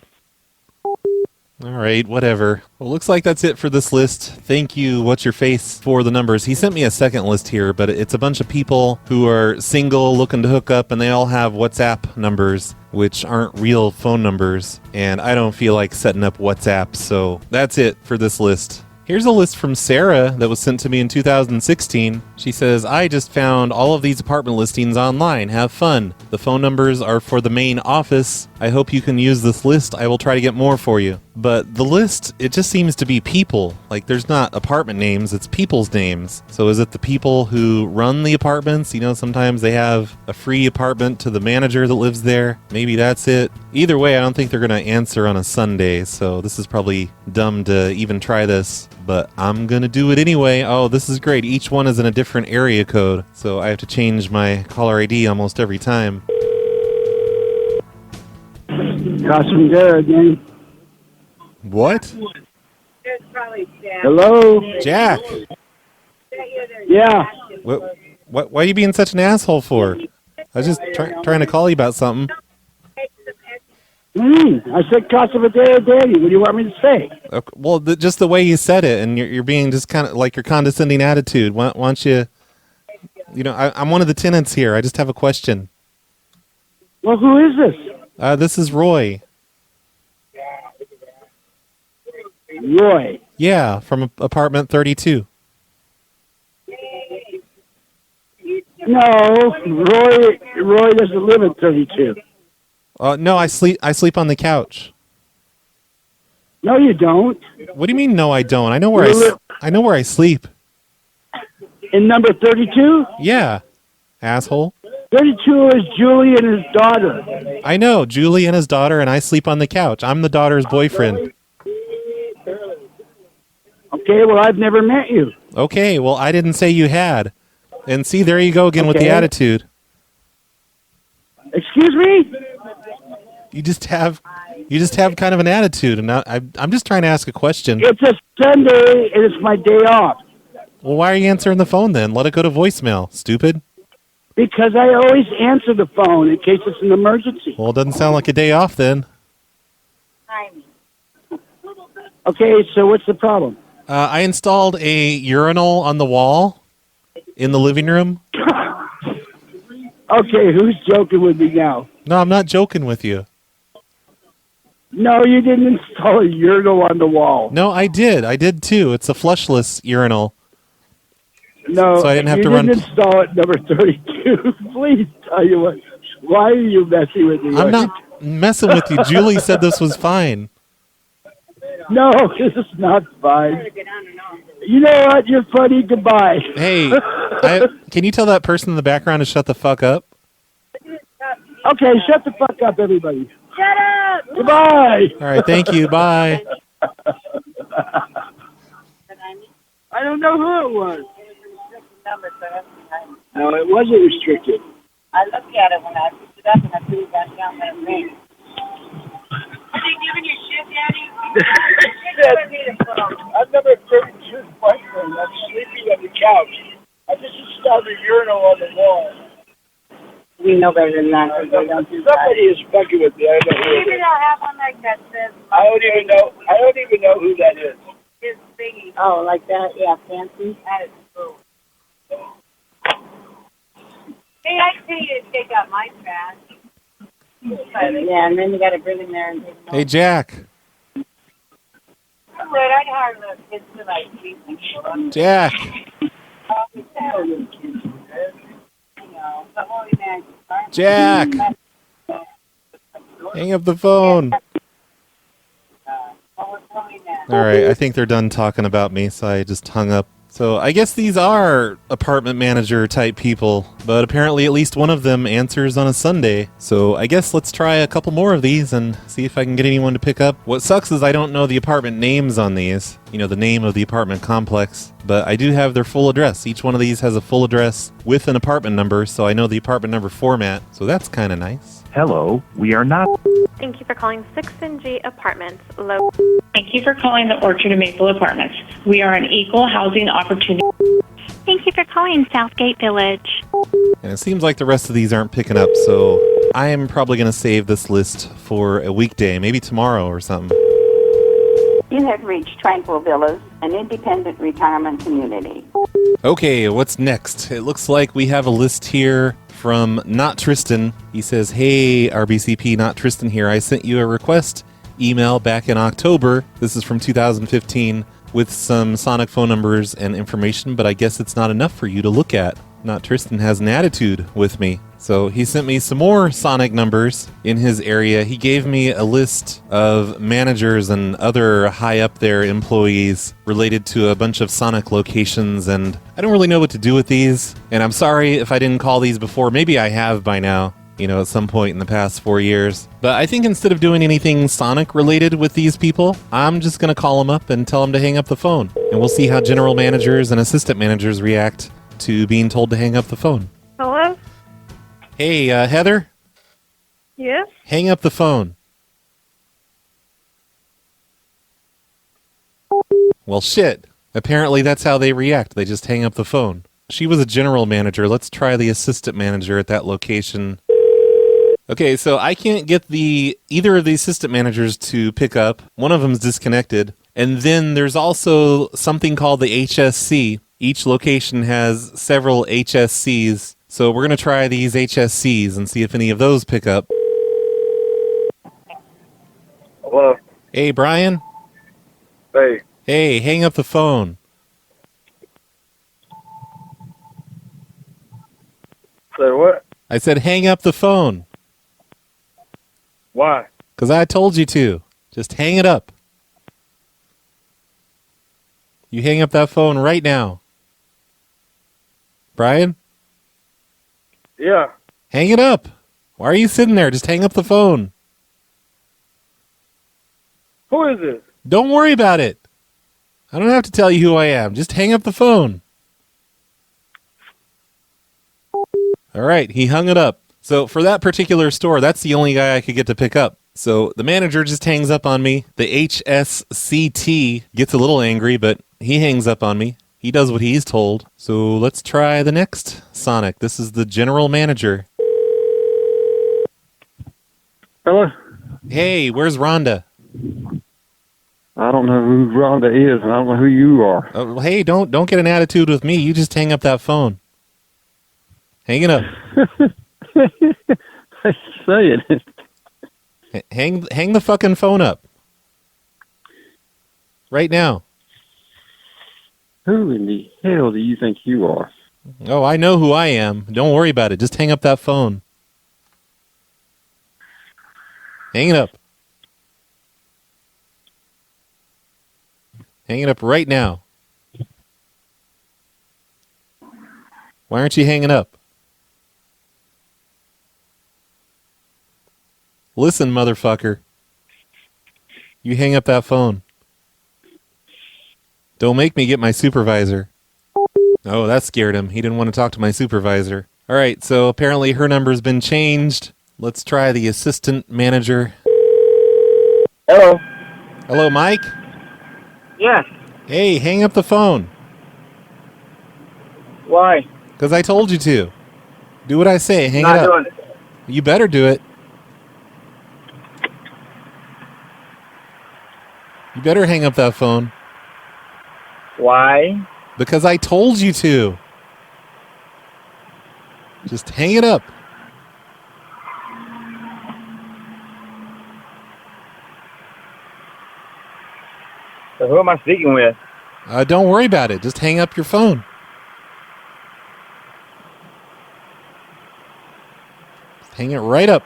All right, whatever. Well, looks like that's it for this list. Thank you, What's Your Face, for the numbers. He sent me a second list here, but it's a bunch of people who are single, looking to hook up, and they all have WhatsApp numbers, which aren't real phone numbers, and I don't feel like setting up WhatsApp, so that's it for this list. Here's a list from Sarah that was sent to me in 2016. She says, I just found all of these apartment listings online. Have fun. The phone numbers are for the main office. I hope you can use this list. I will try to get more for you. But the list, it just seems to be people. Like, there's not apartment names, it's people's names. So is it the people who run the apartments? Sometimes they have a free apartment to the manager that lives there. Maybe that's it. Either way, I don't think they're going to answer on a Sunday. So this is probably dumb to even try this. But I'm going to do it anyway. Oh, this is great. Each one is in a different area code. So I have to change my caller ID almost every time. Cousin there again. What? Hello? Jack. Yeah. What? Why are you being such an asshole for? I was just trying to call you about something. I said Casa Daddy. What do you want me to say? Okay, well, just the way you said it, and you're being just kind of like your condescending attitude. Why don't you... I'm one of the tenants here. I just have a question. Well, who is this? This is Roy. Roy. Yeah, from apartment 32. No, Roy doesn't live at 32. No, I sleep on the couch. No, you don't. What do you mean? No, I don't. I know where I know where I sleep. In number 32? Yeah, asshole. 32 is Julie and his daughter. I know, Julie and his daughter, and I sleep on the couch. I'm the daughter's boyfriend. Okay, well, I've never met you. Okay, well, I didn't say you had. And see, there you go again with the attitude. Excuse me? You just have kind of an attitude, and I'm just trying to ask a question. It's a Sunday, and it's my day off. Well, why are you answering the phone then? Let it go to voicemail, stupid. Because I always answer the phone in case it's an emergency. Well, it doesn't sound like a day off then. Okay, so what's the problem? I installed a urinal on the wall in the living room. Okay, who's joking with me now? No, I'm not joking with you. No, you didn't install a urinal on the wall. No, I did. I did too. It's a flushless urinal. No, so I didn't have you to run. didn't install it, number 32. Please tell you what. Why are you messing with me? I'm not messing with you. Julie said this was fine. No, this is not fine. You know what? You're funny. Goodbye. Hey, can you tell that person in the background to shut the fuck up? Okay, shut the fuck up, everybody. Shut up! Goodbye. All right, thank you. Bye. I don't know who it was. No, it wasn't restricted. I looked at it when I picked it up and I threw it back down that ring. Are they giving you shit, Daddy? I'm number 32 question. I'm sleeping on the couch. I just installed a urinal on the wall. We know better than that. They don't do that. Somebody is fucking with me. I don't know who it Maybe is. they'll have one like that says. I don't even know who that is. His thingy. Oh, like that? Yeah, fancy. That is cool. Hey, I tell you to take out my trash. Yeah, and then you got to bring them there and take them. Hey, Jack. I would. I'd hire the kids to like keep them. Jack. Jack. Hang up the phone. All right, I think they're done talking about me, so I just hung up. So I guess these are apartment manager type people, but apparently at least one of them answers on a Sunday. So I guess let's try a couple more of these and see if I can get anyone to pick up. What sucks is I don't know the apartment names on these, you know, the name of the apartment complex, but I do have their full address. Each one of these has a full address with an apartment number, so I know the apartment number format, so that's kind of nice. Hello, we are not... Thank you for calling 6NG Apartments. Low. Thank you for calling the Orchard and Maple Apartments. We are an equal housing opportunity. Thank you for calling Southgate Village. And it seems like the rest of these aren't picking up, so I am probably going to save this list for a weekday, maybe tomorrow or something. You have reached Tranquil Villas, an independent retirement community. Okay, what's next? It looks like we have a list here from Not Tristan. He says, hey, RBCP, Not Tristan here. I sent you a request email back in October. This is from 2015 with some Sonic phone numbers and information, but I guess it's not enough for you to look at. Not Tristan has an attitude with me. So he sent me some more Sonic numbers in his area. He gave me a list of managers and other high up there employees related to a bunch of Sonic locations, and I don't really know what to do with these. And I'm sorry if I didn't call these before. Maybe I have by now, you know, at some point in the past 4 years. But I think instead of doing anything Sonic related with these people, I'm just going to call them up and tell them to hang up the phone. And we'll see how general managers and assistant managers react to being told to hang up the phone. Hello? Hey, Heather? Yes? Hang up the phone. Well, shit. Apparently that's how they react. They just hang up the phone. She was a general manager. Let's try the assistant manager at that location. Okay, so I can't get either of the assistant managers to pick up. One of them's disconnected. And then there's also something called the HSC. Each location has several HSCs. So we're going to try these HSCs and see if any of those pick up. Hello. Hey, Brian? Hey. Hey, hang up the phone. Say what? I said hang up the phone. Why? Because I told you to. Just hang it up. You hang up that phone right now. Brian? Yeah. Hang it up. Why are you sitting there? Just hang up the phone. Who is this? Don't worry about it. I don't have to tell you who I am. Just hang up the phone. All right, he hung it up. So for that particular store, that's the only guy I could get to pick up. So the manager just hangs up on me. The HSCT gets a little angry, but he hangs up on me. He does what he's told. So let's try the next Sonic. This is the general manager. Hello? Hey, where's Rhonda? I don't know who Rhonda is, and I don't know who you are. Oh, hey, don't get an attitude with me. You just hang up that phone. Hang it up. I say it. Hang the fucking phone up. Right now. Who in the hell do you think you are? Oh, I know who I am. Don't worry about it. Just hang up that phone. Hang it up. Hang it up right now. Why aren't you hanging up? Listen, motherfucker. You hang up that phone. Don't make me get my supervisor. Oh, that scared him. He didn't want to talk to my supervisor. All right, so apparently her number's been changed. Let's try the assistant manager. Hello? Hello, Mike? Yes. Hey, hang up the phone. Why? Because I told you to. Do what I say. Hang Not it up. doing it. You better do it. You better hang up that phone. Why? Because I told you to. Just hang it up. So who am I speaking with? Don't worry about it. Just hang up your phone. Just hang it right up.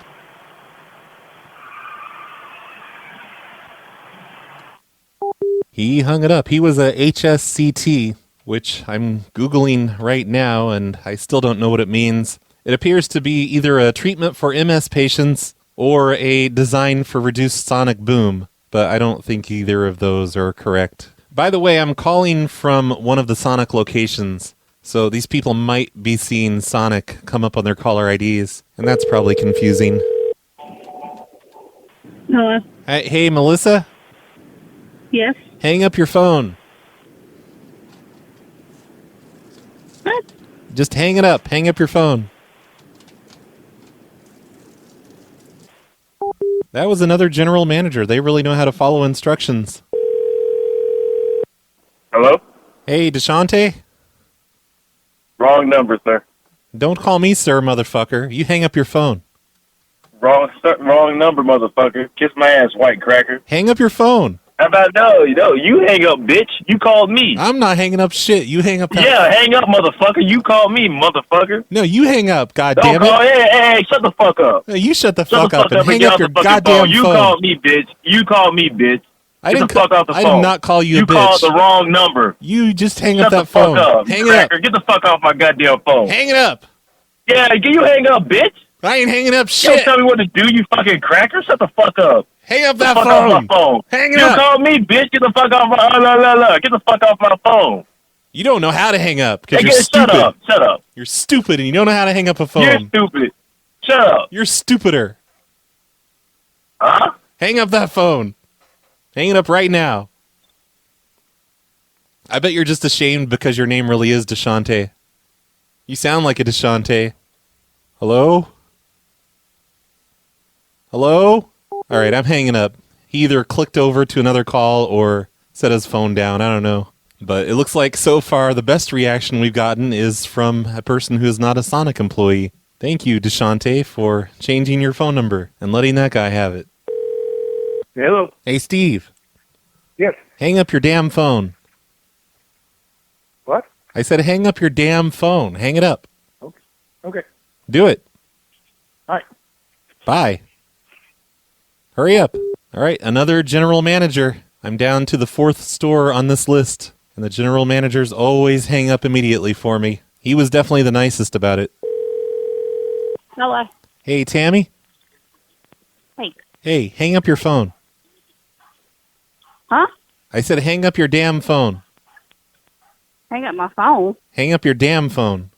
He hung it up. He was a HSCT, which I'm Googling right now, and I still don't know what it means. It appears to be either a treatment for MS patients or a design for reduced sonic boom, but I don't think either of those are correct. By the way, I'm calling from one of the Sonic locations, so these people might be seeing Sonic come up on their caller IDs, and that's probably confusing. Hello? Hey, Melissa? Yes? Hang up your phone. What? Just hang it up. Hang up your phone. That was another general manager. They really know how to follow instructions. Hello? Hey, DeShante? Wrong number, sir. Don't call me sir, motherfucker. You hang up your phone. Wrong number, motherfucker. Kiss my ass, white cracker. Hang up your phone. How about you hang up, bitch. You called me. I'm not hanging up shit. You hang up that. Yeah, hang up, motherfucker. You called me, motherfucker. No, you hang up, Don't goddammit. call. Hey, shut the fuck up. Hey, you shut the Shut fuck the up fuck and up hang get up off your the fucking goddamn phone. You phone. called me, bitch. You called me, bitch. I Get didn't the fuck off the I phone. did not call you a You bitch. called the wrong number. You just hang Shut up that the fuck phone. up. Hang you it up. cracker. Get the fuck off my goddamn phone. Hang it up. Yeah, you hang up, bitch. I ain't hanging up You shit. don't tell me what to do, you fucking cracker. Shut the fuck up. Hang up Get that the fuck phone. off my phone. Hang it you up. called me, bitch. Get the fuck off my Get the fuck off my phone. You don't know how to hang up because Hey, you're stupid. Shut up. You're stupid and you don't know how to hang up a phone. You're stupid. Shut up. You're stupider. Huh? Hang up that phone. Hang it up right now. I bet you're just ashamed because your name really is DeShante. You sound like a DeShante. Hello? Hello? All right, I'm hanging up. He either clicked over to another call or set his phone down. I don't know. But it looks like so far the best reaction we've gotten is from a person who is not a Sonic employee. Thank you, DeShante, for changing your phone number and letting that guy have it. Hello? Hey, Steve. Yes. Hang up your damn phone. What? I said hang up your damn phone. Hang it up. Okay. Do it. All right. Bye. Hurry up. All right, another general manager. I'm down to the 4th store on this list, and the general managers always hang up immediately for me. He was definitely the nicest about it. Hello. Hey, Tammy. Hey. Hey, hang up your phone. Huh? I said hang up your damn phone. Hang up my phone. Hang up your damn phone.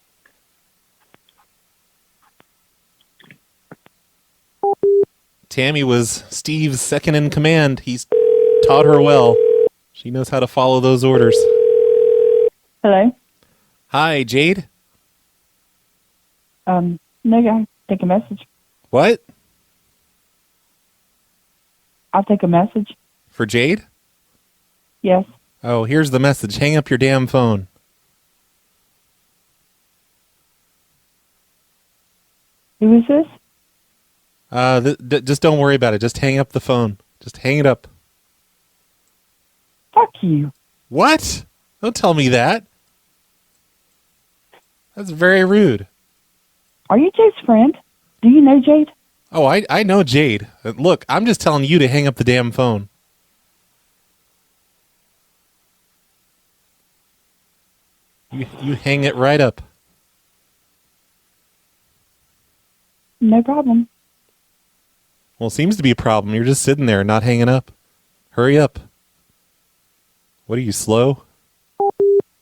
Tammy was Steve's second in command. He's taught her well. She knows how to follow those orders. Hello? Hi, Jade? No, I'll take a message. What? I'll take a message. For Jade? Yes. Oh, here's the message. Hang up your damn phone. Who is this? Just don't worry about it. Just hang up the phone. Just hang it up. Fuck you. What? Don't tell me that. That's very rude. Are you Jade's friend? Do you know Jade? Oh, I know Jade. Look, I'm just telling you to hang up the damn phone. You hang it right up. No problem. Well, it seems to be a problem. You're just sitting there not hanging up. Hurry up. What are you, slow?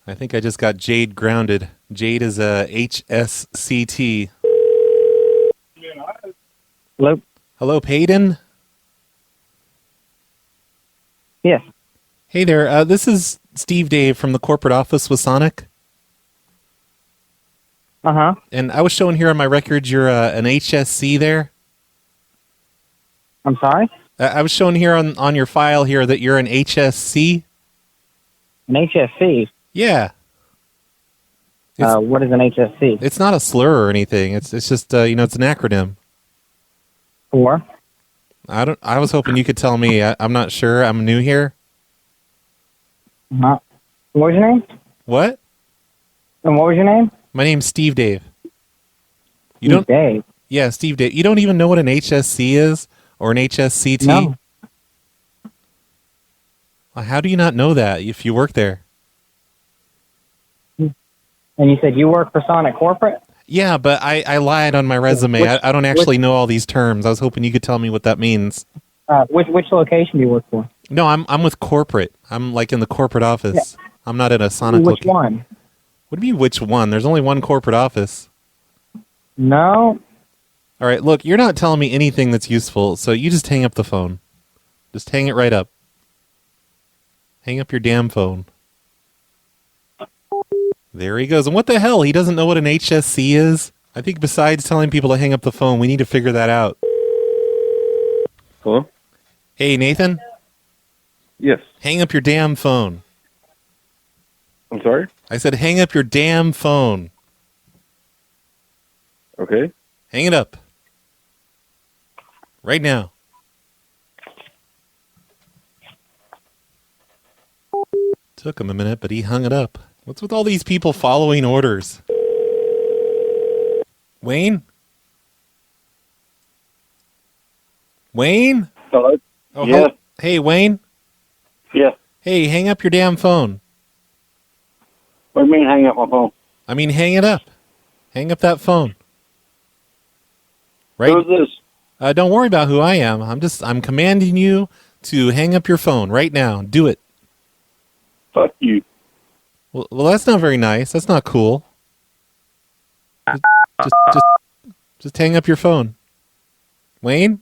I think I just got Jade grounded. Jade is a HSCT. Hello? Hello, Peyton? Yes. Hey there, this is Steve Dave from the corporate office with Sonic. Uh-huh. And I was showing here on my record you're an HSC there. I'm sorry? I was showing here on your file here that you're an HSC. An HSC? Yeah. What is an HSC? It's not a slur or anything. It's just it's an acronym. For? I was hoping you could tell me. I'm not sure. I'm new here. What was your name? What? And what was your name? My name's Steve Dave. Steve Dave? Yeah, Steve Dave. You don't even know what an HSC is? Or an HSCT? No. Well, how do you not know that if you work there? And you said you work for Sonic Corporate? Yeah, but I lied on my resume. I don't actually know all these terms. I was hoping you could tell me what that means. Which location do you work for? No, I'm with corporate. I'm like in the corporate office. Yeah. I'm not in a Sonic Which one? What do you mean, which one? There's only one corporate office. No. All right, look, you're not telling me anything that's useful, so you just hang up the phone. Just hang it right up. Hang up your damn phone. There he goes. And what the hell? He doesn't know what an HSC is? I think besides telling people to hang up the phone, we need to figure that out. Hello? Hey, Nathan? Yes. Hang up your damn phone. I'm sorry? I said hang up your damn phone. Okay. Hang it up. Right now. Took him a minute, but he hung it up. What's with all these people following orders? Wayne? Wayne? Hello? Oh, Yeah. Hey, Wayne? Yeah. Hey, hang up your damn phone. What do you mean hang up my phone? I mean, hang it up. Hang up that phone. Right? Who's this? Don't worry about who I am. I'm commanding you to hang up your phone right now. Do it. Fuck you. Well, that's not very nice. That's not cool. Just hang up your phone. Wayne?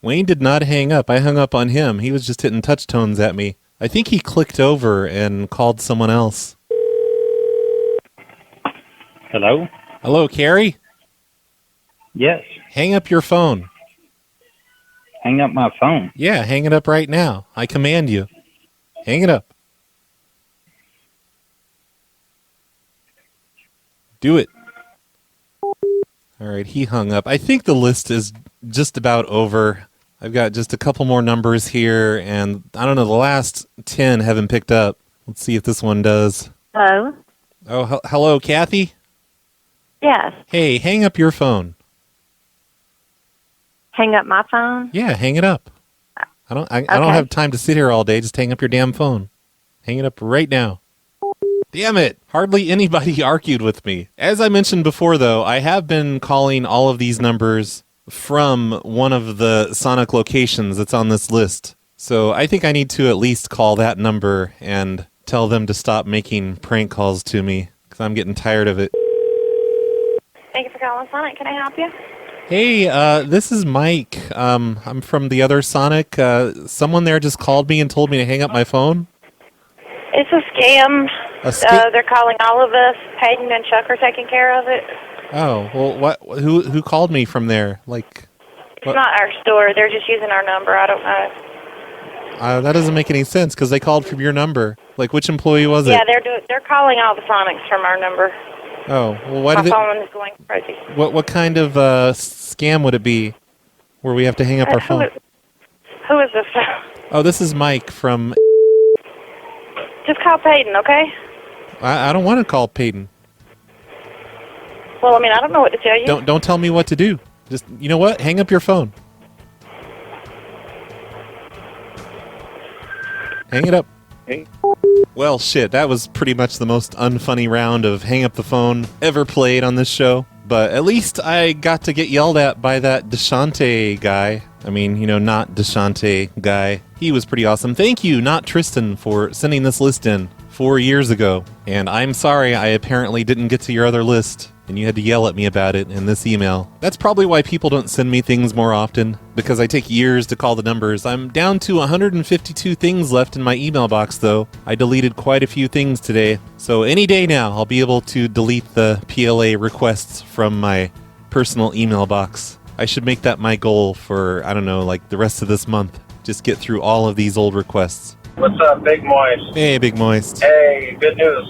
Wayne did not hang up. I hung up on him. He was just hitting touch tones at me. I think he clicked over and called someone else. Hello? Hello, Carrie? Yes. Hang up your phone. Hang up my phone? Yeah, hang it up right now. I command you. Hang it up. Do it. All right, he hung up. I think the list is just about over. I've got just a couple more numbers here, and I don't know, the last 10 haven't picked up. Let's see if this one does. Hello? Oh, hello, Kathy? Yes. Hey, hang up your phone. Hang up my phone? Yeah, hang it up. I don't have time to sit here all day. Just hang up your damn phone. Hang it up right now. Damn it! Hardly anybody argued with me. As I mentioned before, though, I have been calling all of these numbers from one of the Sonic locations that's on this list. So I think I need to at least call that number and tell them to stop making prank calls to me, because I'm getting tired of it. Thank you for calling Sonic. Can I help you? Hey, this is Mike. I'm from the other Sonic. Someone there just called me and told me to hang up my phone. It's a scam. They're calling all of us. Peyton and Chuck are taking care of it. Oh, well, what? Who called me from there? Like, It's not our store. They're just using our number. I don't know. that doesn't make any sense because they called from your number. Like, which employee was it? Yeah, they're calling all the Sonics from our number. Oh, well, why My did phone is going crazy. What kind of scam would it be where we have to hang up our phone? Who is this? Oh, this is Mike from... Just call Peyton, okay? I don't want to call Peyton. Well, I mean, I don't know what to tell you. Don't tell me what to do. Just, you know what? Hang up your phone. Hang it up. Well, shit, that was pretty much the most unfunny round of hang up the phone ever played on this show. But at least I got to get yelled at by that Deshante guy. I mean, not Deshante guy. He was pretty awesome. Thank you, not Tristan, for sending this list in 4 years ago. And I'm sorry I apparently didn't get to your other list, and you had to yell at me about it in this email. That's probably why people don't send me things more often, because I take years to call the numbers. I'm down to 152 things left in my email box, though. I deleted quite a few things today. So any day now, I'll be able to delete the PLA requests from my personal email box. I should make that my goal for, I don't know, like the rest of this month. Just get through all of these old requests. What's up, Big Moist? Hey, Big Moist. Hey, good news.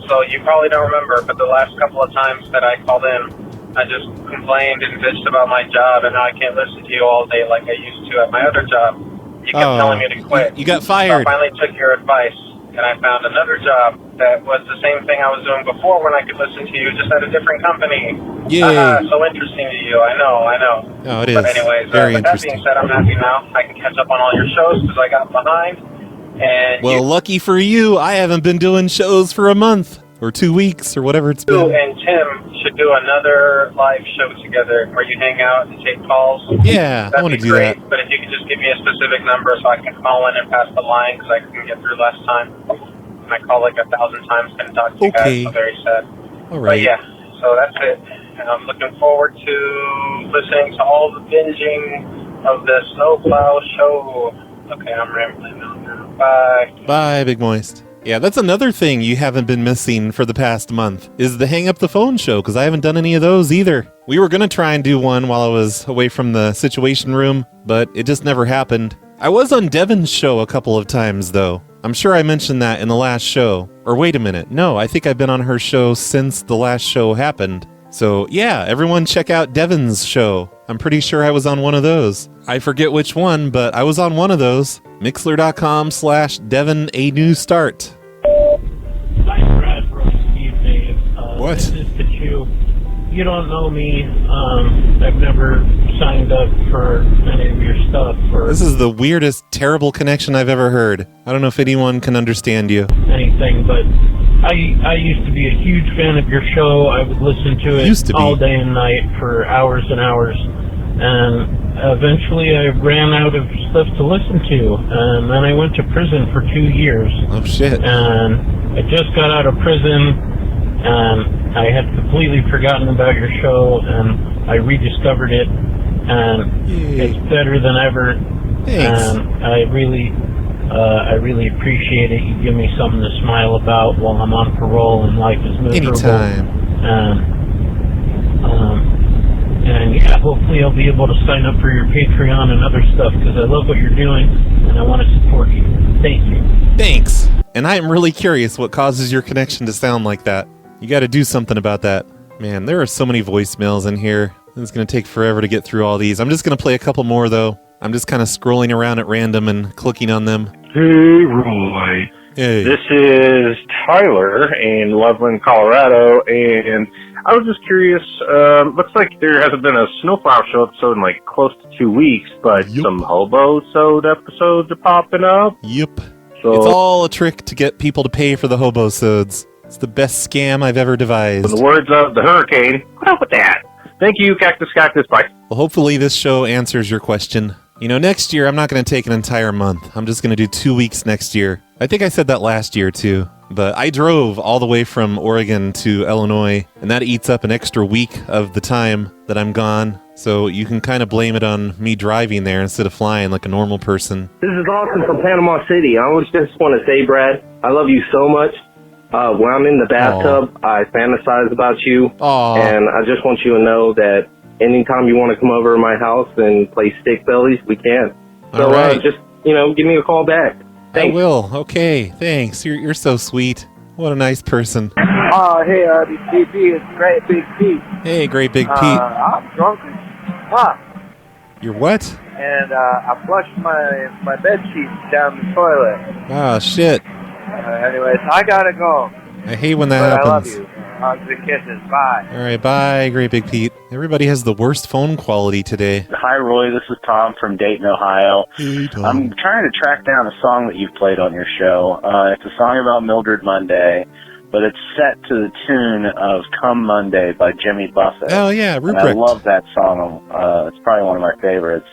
So you probably don't remember, but the last couple of times that I called in, I just complained and bitched about my job, and now I can't listen to you all day like I used to at my other job. You kept telling me to quit. You got fired. So I finally took your advice, and I found another job that was the same thing I was doing before when I could listen to you, just at a different company. Yay. So interesting to you. I know. Oh, it is. But anyways, Very but that interesting. being said, I'm happy now. I can catch up on all your shows because I got behind. And Well, lucky for you, I haven't been doing shows for a month or 2 weeks or whatever it's you been. and Tim should do another live show together where you hang out and take calls. Yeah, I want to do great. that. But if you could just give me a specific number so I can call in and pass the line because I couldn't get through last time. And I called like 1,000 times, couldn't talk to you guys, so very sad. All But right. yeah, so that's it. And I'm looking forward to listening to all the binging of the Snowplow show. Okay, I'm rambling now. Bye. Bye, Big Moist. Yeah, that's another thing you haven't been missing for the past month, is the Hang Up the Phone show, because I haven't done any of those either. We were going to try and do one while I was away from the Situation Room, but it just never happened. I was on Devin's show a couple of times, though. I'm sure I mentioned that in the last show. Or wait a minute, no, I think I've been on her show since the last show happened. So yeah, everyone check out Devin's show. I'm pretty sure I was on one of those. I forget which one, but I was on one of those. Mixler.com/Devin a new start. Hi, Brad from Steve Dave. What? This is to you. You don't know me. I've never signed up for any of your stuff or This is the weirdest, terrible connection I've ever heard. I don't know if anyone can understand you. anything, but I used to be a huge fan of your show. I would listen to it Used to be. all day and night for hours and hours. And eventually I ran out of stuff to listen to. And then I went to prison for 2 years. Oh, shit. And I just got out of prison, and I had completely forgotten about your show, and I rediscovered it, and it's better than ever. Thanks. And I really appreciate it. You give me something to smile about while I'm on parole and life is miserable. Anytime. And yeah, hopefully I'll be able to sign up for your Patreon and other stuff because I love what you're doing and I want to support you. Thank you. Thanks. And I am really curious what causes your connection to sound like that. You got to do something about that. Man, there are so many voicemails in here. It's going to take forever to get through all these. I'm just going to play a couple more, though. I'm just kind of scrolling around at random and clicking on them. Hey, Roy. Hey. This is Tyler in Loveland, Colorado, and I was just curious. Looks like there hasn't been a Snowplow show episode in like close to 2 weeks, but some Hobo-sode episodes are popping up. Yep. So, It's all a trick to get people to pay for the hobo-sodes. It's the best scam I've ever devised. in the words of the hurricane, put up with that. Thank you, Cactus. Bye. Well, hopefully this show answers your question. You know, next year I'm not going to take an entire month. I'm just going to do 2 weeks next year. I think I said that last year too. But I drove all the way from Oregon to Illinois, and that eats up an extra week of the time that I'm gone. So you can kind of blame it on me driving there instead of flying like a normal person. This is Austin from Panama City. I just want to say, Brad, I love you so much. When I'm in the bathtub, I fantasize about you. And I just want you to know that anytime you want to come over to my house and play stick bellies, we can. So All right. just, give me a call back. I will. Okay, thanks. You're so sweet. What a nice person. Oh, hey, DP, it's Great Big Pete. Hey, Great Big Pete. I'm drunk as fuck, You're what? and I flushed my bed sheets down the toilet. Ah, shit. Anyways, I gotta go. I hate when that But happens. I love you. Hugs and kisses. Bye. All right, bye, Great Big Pete. Everybody has the worst phone quality today. Hi, Roy. This is Tom from Dayton, Ohio. Hey, Tom. I'm trying to track down a song that you've played on your show. It's a song about Mildred Monday, but it's set to the tune of Come Monday by Jimmy Buffett. Oh, yeah, And I Ruprecht. love that song. It's probably one of my favorites.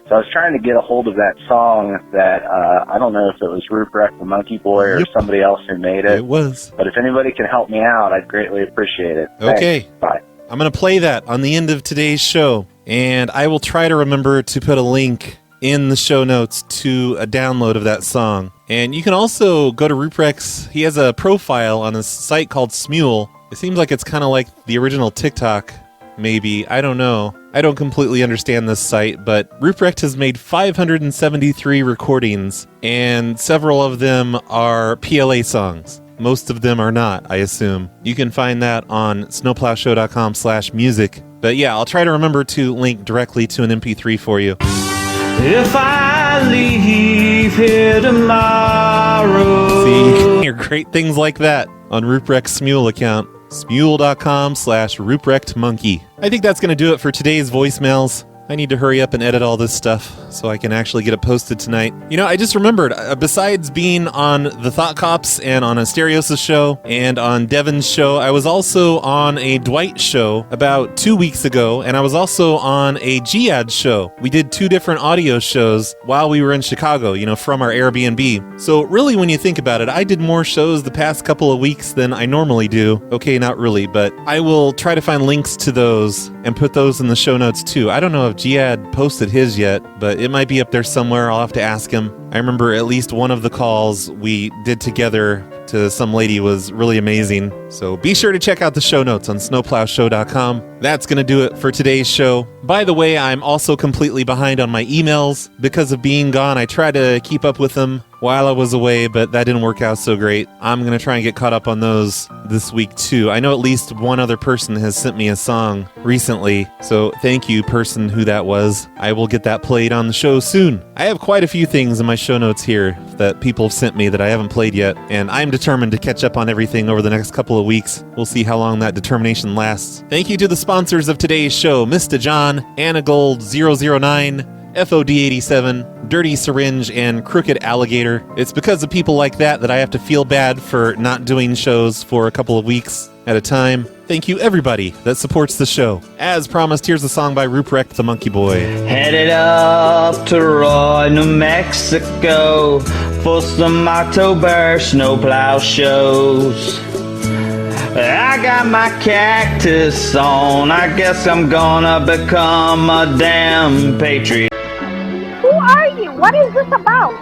So I was trying to get a hold of that song that, I don't know if it was Ruprecht the Monkey Boy or somebody else who made it. It was. But if anybody can help me out, I'd greatly appreciate it. Okay. Thanks. Bye. I'm going to play that on the end of today's show, and I will try to remember to put a link in the show notes to a download of that song. And you can also go to Ruprecht's. He has a profile on a site called Smule. It seems like it's kind of like the original TikTok, maybe. I don't know. I don't completely understand this site, but Ruprecht has made 573 recordings, and several of them are PLA songs. Most of them are not, I assume. You can find that on snowplowshow.com/music. But yeah, I'll try to remember to link directly to an MP3 for you. If I leave here tomorrow. See, you can hear great things like that on Ruprecht's Smule account. Smule.com/RuprechtMonkey. I think that's going to do it for today's voicemails. I need to hurry up and edit all this stuff so I can actually get it posted tonight. I just remembered, besides being on The Thought Cops and on Asterios' show and on Devin's show, I was also on a Dwight show about 2 weeks ago, and I was also on a Jihad show. We did 2 different audio shows while we were in Chicago, from our Airbnb. So really, when you think about it, I did more shows the past couple of weeks than I normally do. Okay, not really, but I will try to find links to those and put those in the show notes too. I don't know if Jihad posted his yet, but it might be up there somewhere. I'll have to ask him. I remember at least one of the calls we did together to some lady was really amazing. So be sure to check out the show notes on snowplowshow.com. That's going to do it for today's show. By the way, I'm also completely behind on my emails because of being gone. I tried to keep up with them while I was away, but that didn't work out so great. I'm going to try and get caught up on those this week too. I know at least one other person has sent me a song recently, so thank you, person who that was. I will get that played on the show soon. I have quite a few things in my show notes here that people have sent me that I haven't played yet, and I'm determined to catch up on everything over the next couple of weeks. We'll see how long that determination lasts. Thank you to the sponsors of today's show, MistaJohn, Anagle009 FOD87, Dirty Syringe, and Crooked Alligator. It's because of people like that I have to feel bad for not doing shows for a couple of weeks at a time. Thank you, everybody that supports the show. As promised, here's a song by Ruprecht the Monkey Boy. Headed up to Roy, New Mexico for some October snowplow shows. I got my cactus on. I guess I'm gonna become a damn patriot. Who are you? What is this about?